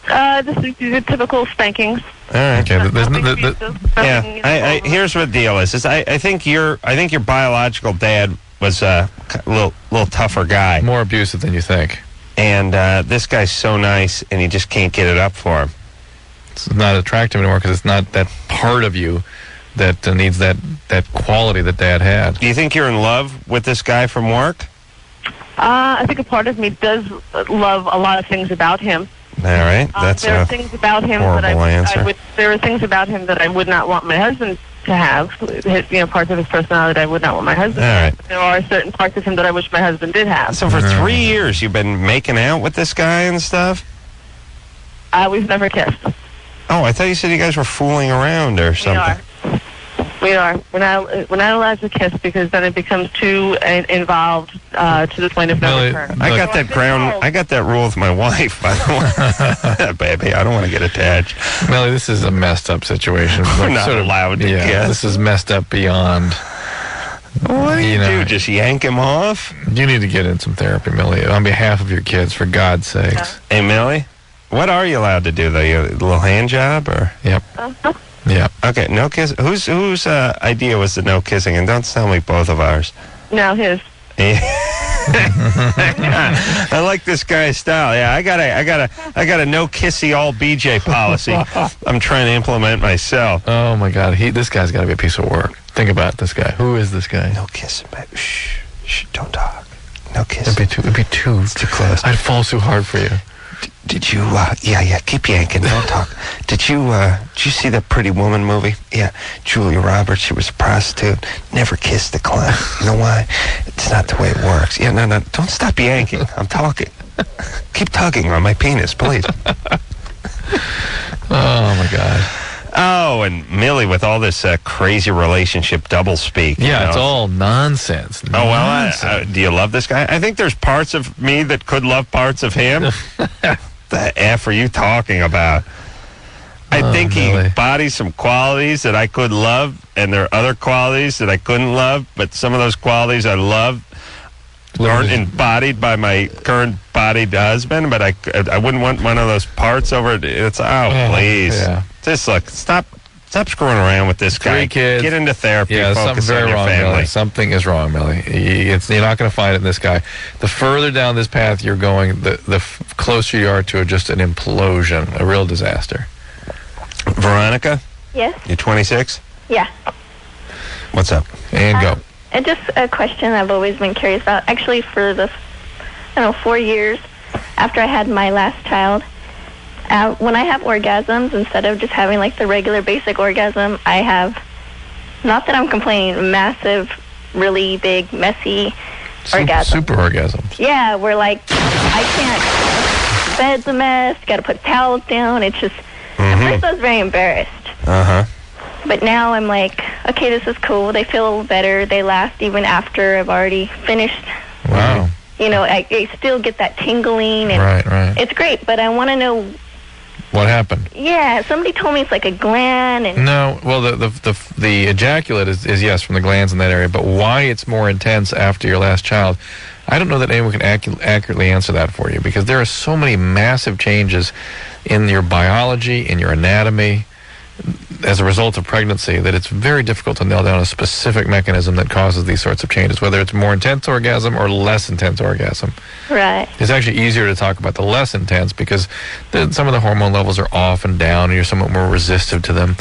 This is the typical spankings. All right. Okay. Here's what the deal is I think your biological dad was a little tougher guy. More abusive than you think. And this guy's so nice, and you just can't get it up for him. It's not attractive anymore because it's not that part of you that needs that quality that Dad had. Do you think you're in love with this guy from work? I think a part of me does love a lot of things about him. All right, that's there are things about him there are things about him that I would not want my husband to have. Parts of his personality that I would not want my husband to have. There are certain parts of him that I wish my husband did have. So for 3 years, you've been making out with this guy and stuff? We've never kissed. Oh, I thought you said you guys were fooling around or something. We are. We're not allowed to kiss because then it becomes too involved to the point of no return. I got that rule with my wife, by the way. Baby, I don't want to get attached. Melly, this is a messed up situation. We're not allowed to kiss. This is messed up beyond. What do you do? Just yank him off? You need to get in some therapy, Millie, on behalf of your kids, for God's sakes. Hey, Millie, what are you allowed to do, though? You a little hand job? Or? Yep. Yeah. Okay, no kiss. Whose idea was the no kissing? And don't tell me both of ours. No, his. I like this guy's style. Yeah, I got a no kissy all BJ policy. I'm trying to implement myself. Oh my God, this guy's got to be a piece of work. Think about this guy. Who is this guy? No kissing, baby. Shh, don't talk. No kissing. It'd be too close. I'd fall too hard for you. Did you? Yeah. Keep yanking. Don't talk. Did you see the Pretty Woman movie? Yeah, Julia Roberts. She was a prostitute. Never kissed a clown. You know why? It's not the way it works. Yeah, no. Don't stop yanking. I'm talking. Keep tugging on my penis, please. Oh my God. Oh, and Millie with all this crazy relationship doublespeak. Yeah, it's all nonsense. Oh, well, do you love this guy? I think there's parts of me that could love parts of him. The F are you talking about? I think he embodies some qualities that I could love, and there are other qualities that I couldn't love, but some of those qualities I love aren't embodied by my current bodied husband, but I wouldn't want one of those parts over it. It's, please. Yeah. Just look, stop screwing around with this guy. 3 kids. Get into therapy. Yeah, focus something's very on your wrong, family. Millie. Something is wrong, Millie. You're not going to find it in this guy. The further down this path you're going, the closer you are to just an implosion, a real disaster. Veronica? Yes? You're 26? Yeah. What's up? And go. And just a question I've always been curious about. Actually, for the, 4 years after I had my last child, when I have orgasms, instead of just having like the regular basic orgasm, I have, not that I'm complaining, massive, really big, messy orgasms. Super orgasms. Yeah, where like I can't, bed's a mess, got to put towels down. It's just, at first I was very embarrassed. But now I'm like, okay, this is cool. They feel better. They last even after I've already finished. Wow. I still get that tingling. And right. It's great, but I want to know. What happened? Yeah, somebody told me it's like a gland. And no, well, the ejaculate is yes from the glands in that area, but why it's more intense after your last child, I don't know that anyone can accurately answer that for you, because there are so many massive changes in your biology, in your anatomy, as a result of pregnancy, that it's very difficult to nail down a specific mechanism that causes these sorts of changes, whether it's more intense orgasm or less intense orgasm. Right. It's actually easier to talk about the less intense because some of the hormone levels are off and down and you're somewhat more resistive to them.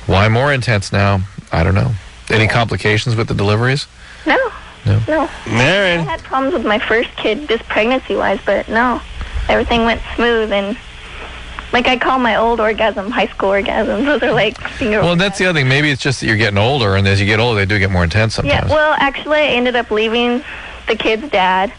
Why more intense now? I don't know. Any complications with the deliveries? No. Maren. I had problems with my first kid, just pregnancy-wise, but no. Everything went smooth, and like I call my old orgasm high school orgasms. Those are like finger Well, that's the other thing. Maybe it's just that you're getting older, and as you get older, they do get more intense sometimes. Yeah, well, actually, I ended up leaving the kid's dad,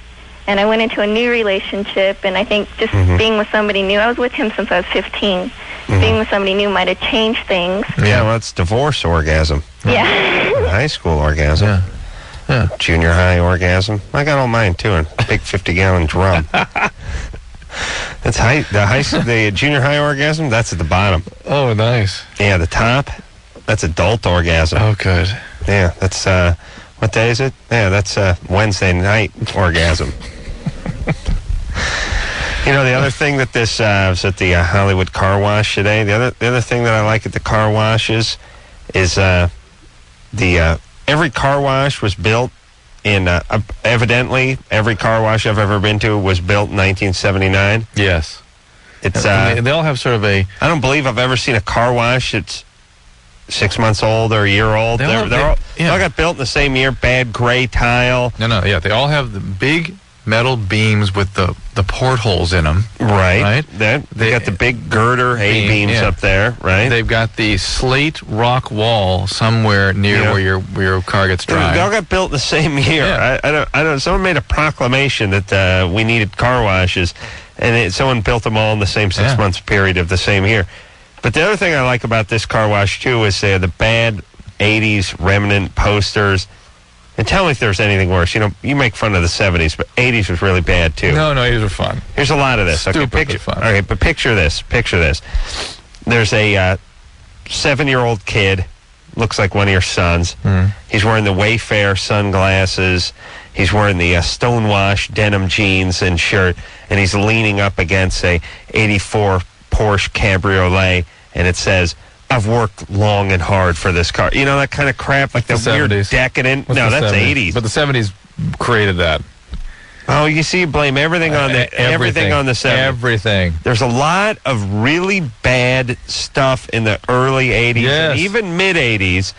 and I went into a new relationship, and I think just being with somebody new, I was with him since I was 15. Being with somebody new might have changed things. Yeah, well, it's divorce orgasm. Yeah. High school orgasm. Yeah. Junior high orgasm. I got all mine, too, in a big 50-gallon drum. That's the junior high orgasm, that's at the bottom. Oh, nice. Yeah, the top, that's adult orgasm. Oh, good. Yeah, that's, what day is it? Yeah, that's Wednesday night orgasm. The other thing that this was at the Hollywood car wash today, the other thing that I like at the car washes is every car wash was built in, evidently, every car wash I've ever been to was built in 1979. Yes. It's they all have sort of a... I don't believe I've ever seen a car wash that's 6 months old or a year old. They all got built in the same year, bad gray tile. No, they all have the big metal beams with the portholes in them. Right. They got the big girder A-beams up there, right? They've got the slate rock wall somewhere near where your car gets dry. They all got built in the same year. Yeah. I don't. Someone made a proclamation that we needed car washes, and someone built them all in the same 6 months period of the same year. But the other thing I like about this car wash too is the bad 80s remnant posters. And tell me if there's anything worse. You make fun of the 70s, but 80s was really bad, too. No, 80s were fun. Here's a lot of this. Stupidly fun. Okay, but picture this. There's a 7-year-old kid, looks like one of your sons. He's wearing the Wayfair sunglasses. He's wearing the Stonewash denim jeans and shirt, and he's leaning up against a 84 Porsche Cabriolet, and it says, "I've worked long and hard for this car." That kind of crap, like the weird 70s. decadent. What's No, the that's 70s? 80s. But the 70s created that. Oh, you see, you blame everything on the everything on the 70s. Everything. There's a lot of really bad stuff in the early 80s and even mid 80s.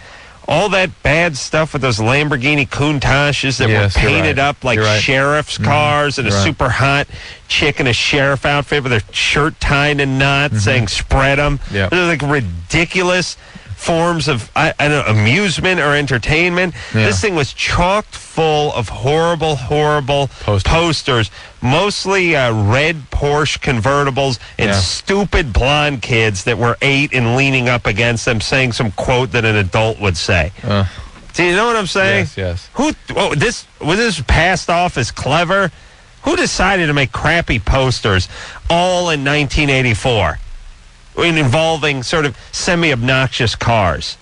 All that bad stuff with those Lamborghini Countaches that were painted up like sheriff's cars and a super hot chick in a sheriff outfit with her shirt tied in knots saying spread them. Yeah. They're like ridiculous forms of I don't know, amusement or entertainment. Yeah. This thing was chocked full of horrible posters, mostly red Porsche convertibles and stupid blonde kids that were 8 and leaning up against them saying some quote that an adult would say. Do you know what I'm saying? Yes. Was this passed off as clever? Who decided to make crappy posters all in 1984? Involving sort of semi-obnoxious cars.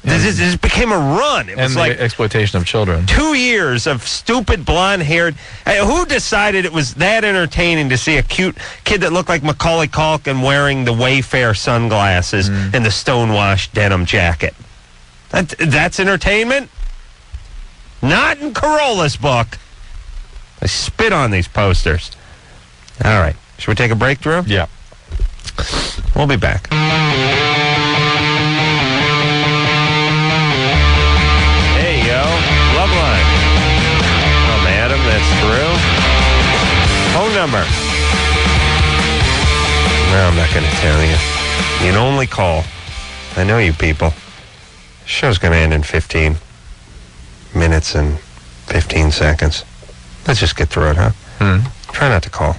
This became a run. It was like the exploitation of children. 2 years of stupid blonde-haired. Who decided it was that entertaining to see a cute kid that looked like Macaulay Culkin wearing the Wayfair sunglasses and the stonewashed denim jacket? That's entertainment? Not in Corolla's book. I spit on these posters. All right. Should we take a break, Drew? Yeah. We'll be back. Hey, yo. LoveLine. I'm Adam. That's Drew. Phone number. No, I'm not going to tell you. You can only call. I know you people. The show's going to end in 15 minutes and 15 seconds. Let's just get through it, huh? Try not to call.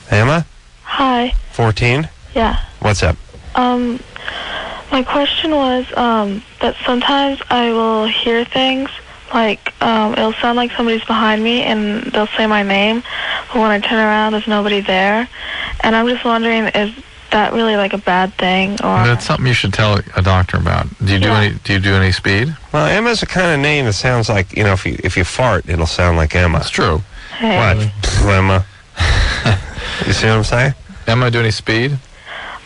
Emma? Hi. 14? Yeah. What's up? My question was that sometimes I will hear things like it'll sound like somebody's behind me and they'll say my name, but when I turn around, there's nobody there, and I'm just wondering, is that really like a bad thing, or? That's something you should tell a doctor about. Do you do any speed? Well, Emma's the kind of name that sounds like, you know, if you fart, it'll sound like Emma. That's true. Hey. What? Emma. You see what I'm saying? Emma, do any speed?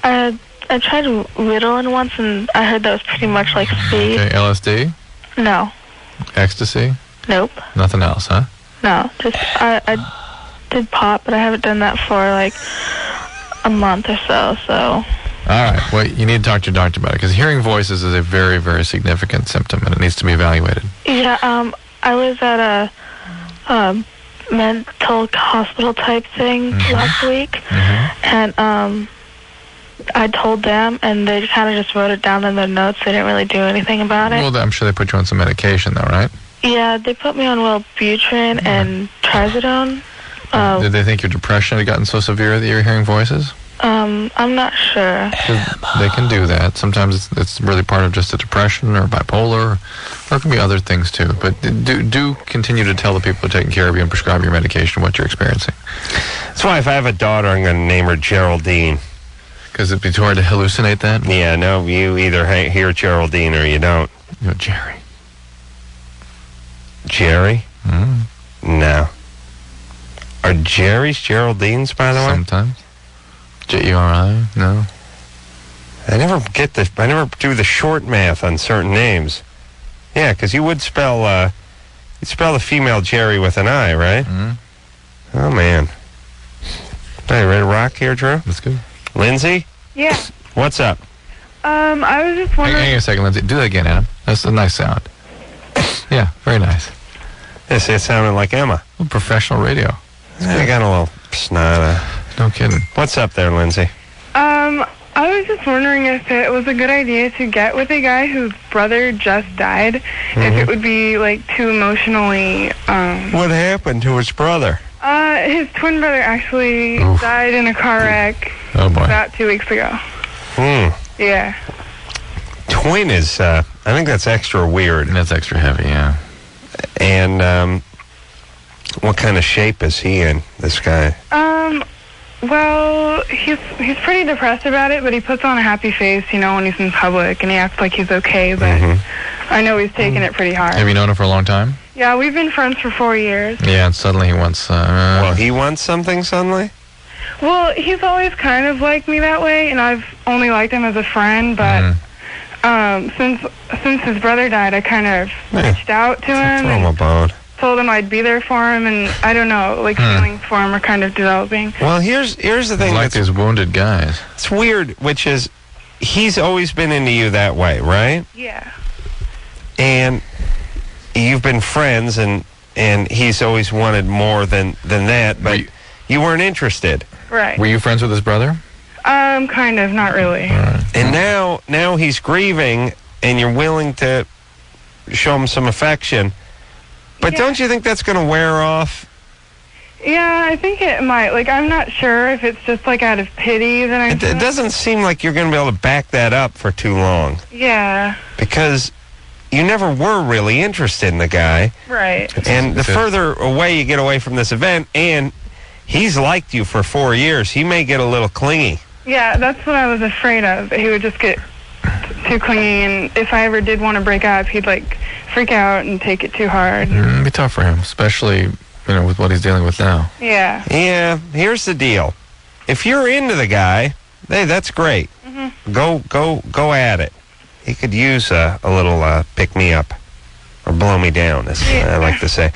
I tried Ritalin once, and I heard that was pretty much like speed. Okay, LSD? No. Ecstasy? Nope. Nothing else, huh? No. Just I did pot, but I haven't done that for like a month or so. All right. Well, you need to talk to your doctor about it, because hearing voices is a very, very significant symptom, and it needs to be evaluated. Yeah. I was at a mental hospital type thing last week, and I told them, and they kind of just wrote it down in their notes. They didn't really do anything about it. Well, I'm sure they put you on some medication, though, right? Yeah, they put me on Wellbutrin and Trazodone. Did they think your depression had gotten so severe that you were hearing voices? I'm not sure. They can do that. Sometimes it's really part of just a depression or bipolar, or it can be other things too. But do continue to tell the people who are taking care of you and prescribe your medication what you're experiencing. That's why if I have a daughter, I'm going to name her Geraldine. Because it'd be too hard to hallucinate that? Yeah, no, you either hear Geraldine or you don't. You know, Jerry. Jerry? No. Are Jerry's Geraldines, by the way? Sometimes. Jeri? No. I never do the short math on certain names. Yeah, because you would spell the female Jerry with an I, right? Oh, man. Are you ready to rock here, Drew? That's good. Lindsay? Yeah. What's up? I was just wondering. Hang on a second, Lindsay. Do that again, Adam. That's a nice sound. Yeah, very nice. Yes, it sounded like Emma. Well, professional radio. I got a little snot. No kidding. What's up there, Lindsay? I was just wondering if it was a good idea to get with a guy whose brother just died, if it would be, like, too emotionally, What happened to his brother? His twin brother actually died in a car wreck about 2 weeks ago. Yeah. Twin is, I think that's extra weird. That's extra heavy, yeah. And, what kind of shape is he in, this guy? Well, he's pretty depressed about it, but he puts on a happy face, you know, when he's in public, and he acts like he's okay, but I know he's taking it pretty hard. Have you known him for a long time? Yeah, we've been friends for 4 years. Yeah, and suddenly he wants... well, he wants something suddenly? Well, he's always kind of liked me that way, and I've only liked him as a friend, but since his brother died, I kind of reached out to him. Throw him a bone. told him I'd be there for him, and I don't know, like feelings for him are kind of developing. Well, here's the thing. Like these wounded guys. It's weird, which is he's always been into you that way, right? Yeah. And you've been friends, and he's always wanted more than that, but you weren't interested. Right. Were you friends with his brother? Kind of, not really. And now he's grieving, and you're willing to show him some affection. But don't you think that's going to wear off? Yeah, I think it might. Like, I'm not sure if it's just, like, out of pity that I'm... It doesn't seem like you're going to be able to back that up for too long. Yeah. Because you never were really interested in the guy. Right. And the further away you get away from this event, and he's liked you for 4 years, he may get a little clingy. Yeah, that's what I was afraid of, that he would just get too clingy, and if I ever did want to break up, he'd, like, freak out and take it too hard. It'd be tough for him, especially, with what he's dealing with now. Yeah. Yeah, here's the deal. If you're into the guy, hey, that's great. Go at it. He could use a little pick-me-up or blow me down, as I like to say.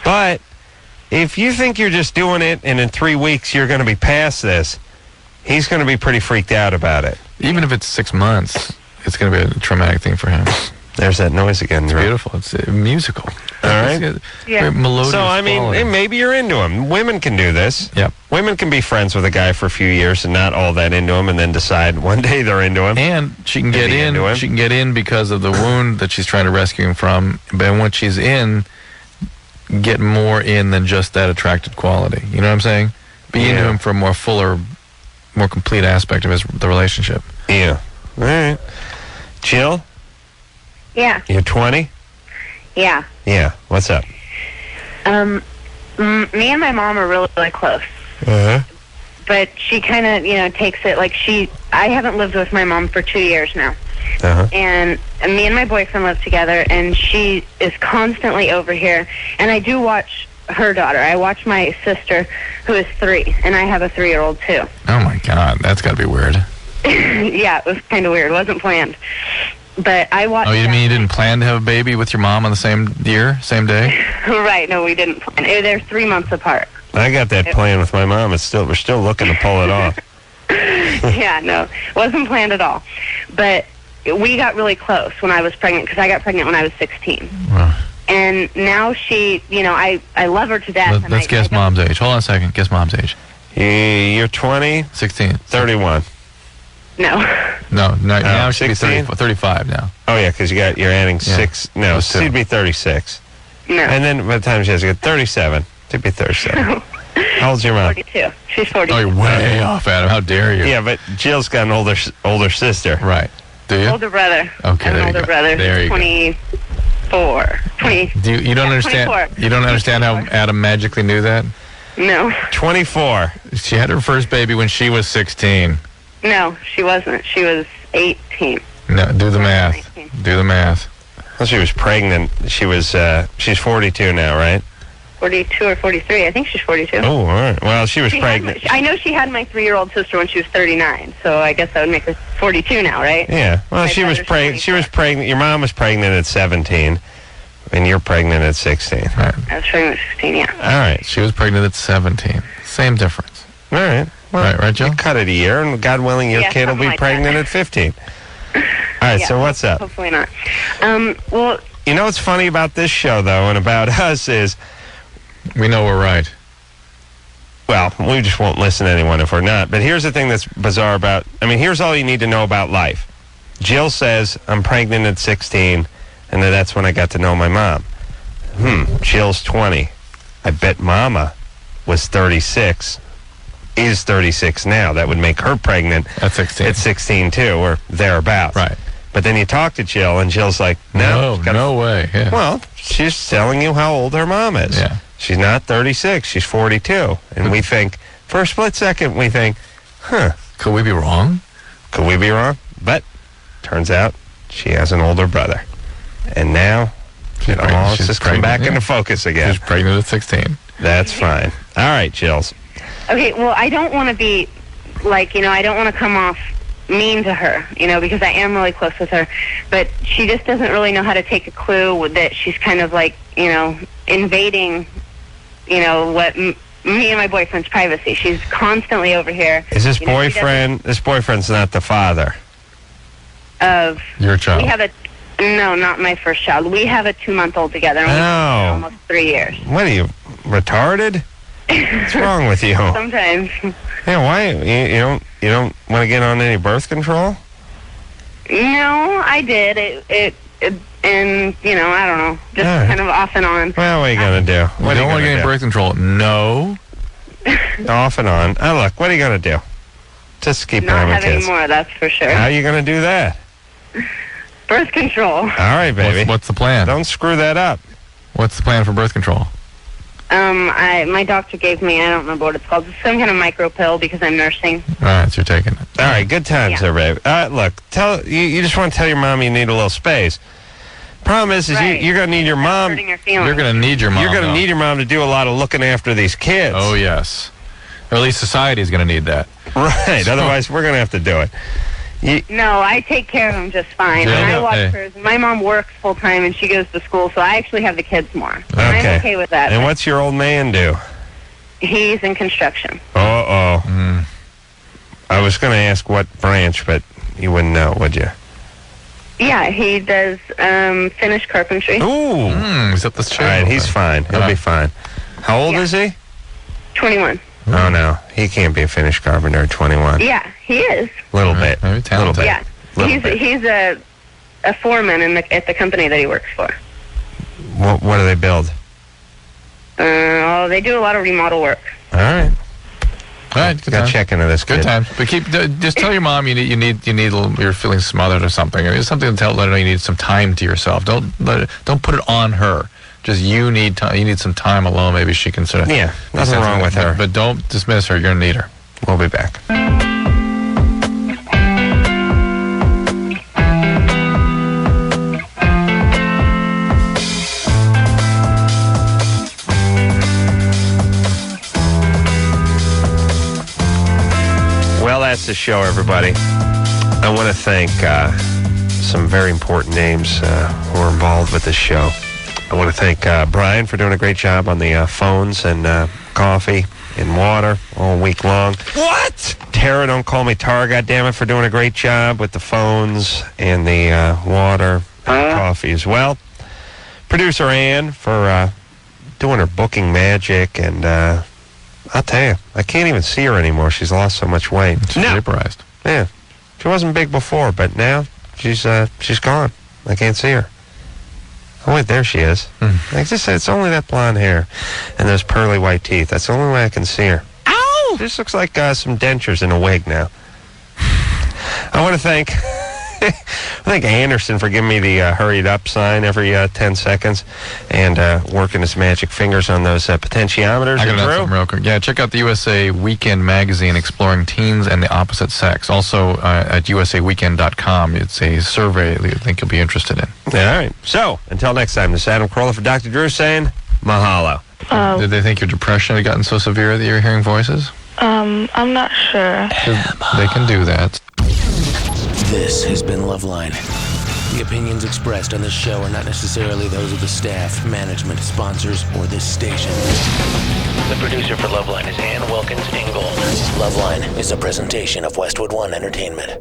But if you think you're just doing it and in 3 weeks you're going to be past this, he's going to be pretty freaked out about it. Even if it's 6 months, it's going to be a traumatic thing for him. There's that noise again. It's beautiful. It's musical. All right. Very melodious So, I mean, quality. maybe you're into him. Women can do this. Yep. Women can be friends with a guy for a few years and not all that into him, and then decide one day they're into him. And she can get in. She can get in because of the wound that she's trying to rescue him from. But once she's in, get more in than just that attracted quality. You know what I'm saying? Be into him for a more fuller, more complete aspect of the relationship. Yeah. All right. Jill, Yeah. you're 20? Yeah. Yeah. What's up? Me and my mom are really, really close. Uh-huh. But she kind of, takes it like I haven't lived with my mom for 2 years now. Uh-huh. And me and my boyfriend live together, and she is constantly over here. And I do watch her daughter. I watch my sister, who is 3, and I have a 3-year-old too. Oh, my God. That's got to be weird. Yeah, it was kind of weird. It wasn't planned. But I watched... Oh, you mean you didn't plan to have a baby with your mom on the same year, same day? Right, no, we didn't plan. They're 3 months apart. I got that plan with my mom. We're still looking to pull it off. Yeah, no, wasn't planned at all. But we got really close when I was pregnant, because I got pregnant when I was 16. Wow. And now she, I love her to death. Let's guess mom's age. Hold on a second. Guess mom's age. You're 20? 16. 31. No. No, now she'd be 16? 35 now. Oh, yeah, because you're adding 6. No, Those two. she'd be 36. No. And then by the time she has to get 37, she'd be 37. How old's your mom? 42. She's 42. Oh, you're way off, Adam. How dare you? Yeah, but Jill's got an older sister. Right. Do you? Older brother. Okay, there you older go. brother. There you go. 24. 20. You don't understand? 24. You don't understand how Adam magically knew that? No. 24. She had her first baby when she was 16. No, she wasn't. She was 18. No, do the math. Do the math. Well, she was pregnant. She's 42 now, right? 42 or 43. I think she's 42. Oh, all right. Well, she was She pregnant. I know she had my 3-year-old sister when she was 39, so I guess that would make her 42 now, right? Yeah. Well, My she was brother's pregnant. She was pregnant. Your mom was pregnant at 17, and you're pregnant at 16. Right. I was pregnant at 16, yeah. All right. She was pregnant at 17. Same difference. All right. Well, right, Joe? You cut it a year, and God willing, your Yeah, kid will something be like pregnant that. at 15. All right. Yeah, So what's up? Hopefully not. Well, You know what's funny about this show, though, and about us is... We know we're right. Well, we just won't listen to anyone if we're not. But here's the thing that's bizarre about... here's all you need to know about life. Jill says, I'm pregnant at 16, and that's when I got to know my mom. Jill's 20. I bet Mama was 36, is 36 now. That would make her pregnant at 16. At 16, too, or thereabouts. Right. But then you talk to Jill, and Jill's like, no. No way. Yeah. Well, she's telling you how old her mom is. Yeah. She's not 36. She's 42. And we think, for a split second, we think, could we be wrong? Could we be wrong? But turns out she has an older brother. And now it's just come back into focus again. She's pregnant at 16. That's fine. All right, Jills. okay, well, I don't want to be, I don't want to come off mean to her, because I am really close with her. But she just doesn't really know how to take a clue that she's kind of invading, what me and my boyfriend's privacy. She's constantly over here. Is this boyfriend? This boyfriend's not the father of your child. We have no, not my first child. We have a 2-month-old together. And we've been almost 3 years. What are you, retarded? What's wrong with you? Sometimes. Yeah, why you don't want to get on any birth control? No, I did. And I don't know, just kind of off and on. Well, what are you gonna do? You don't want to get any birth control? No. Off and on. Look, what are you gonna do? Just keep Not having have kids. any more, that's for sure. How are you gonna do that? Birth control. All right, baby. What's the plan? Don't screw that up. What's the plan for birth control? My doctor gave me, I don't remember what it's called, it's some kind of micro pill because I'm nursing. All right, so you're taking it. All right, good times there, babe. Look, you just want to tell your mom you need a little space. Problem is you're going to need your mom. You're going to need your mom. You're going to need your mom to do a lot of looking after these kids. Oh, yes. Or at least society is going to need that. Right. So, otherwise, we're going to have to do it. No, I take care of them just fine. Yeah, and I watch hers. My mom works full time and she goes to school, so I actually have the kids more. And I'm okay with that. And what's your old man do? He's in construction. I was going to ask what branch, but you wouldn't know, would you? Yeah, he does finished carpentry. Ooh. Is that the All right, he's fine. He'll be fine. How old is he? 21. Oh, no. He can't be a finished carpenter at 21. Yeah, he is. Little bit. Maybe Little bit. Yeah. He's a foreman at the company that he works for. What do they build? They do a lot of remodel work. All right. All right, good Got time. check into this. Good time. But just tell your mom you need you're feeling smothered or something. Or something to let her know you need some time to yourself. Don't put it on her. Just you need time. You need some time alone. Maybe she can sort of. Yeah, nothing wrong with her. But don't dismiss her. You're gonna need her. We'll be back. Well, that's the show, everybody. I want to thank some very important names who are involved with this show. I want to thank Brian for doing a great job on the phones and coffee and water all week long. What? Tara, don't call me Tara, goddammit, for doing a great job with the phones and the water and coffee as well. Producer Ann for doing her booking magic, and I'll tell you, I can't even see her anymore. She's lost so much weight. She's vaporized. Yeah. She wasn't big before, but now she's gone. I can't see her. Oh, wait, there she is. I just said it's only that blonde hair and those pearly white teeth. That's the only way I can see her. Ow! She just looks like some dentures in a wig now. I want to thank Anderson for giving me the hurried up sign every 10 seconds and working his magic fingers on those potentiometers. I got And Drew? something real quick. Yeah, check out the USA Weekend magazine exploring teens and the opposite sex. Also at usaweekend.com. It's a survey that I think you'll be interested in. Yeah, all right. So, until next time, this is Adam Carolla for Dr. Drew saying mahalo. Did they think your depression had gotten so severe that you're hearing voices? I'm not sure. They can do that. This has been LoveLine. The opinions expressed on this show are not necessarily those of the staff, management, sponsors, or this station. The producer for LoveLine is Ann Wilkins Ingold. LoveLine is a presentation of Westwood One Entertainment.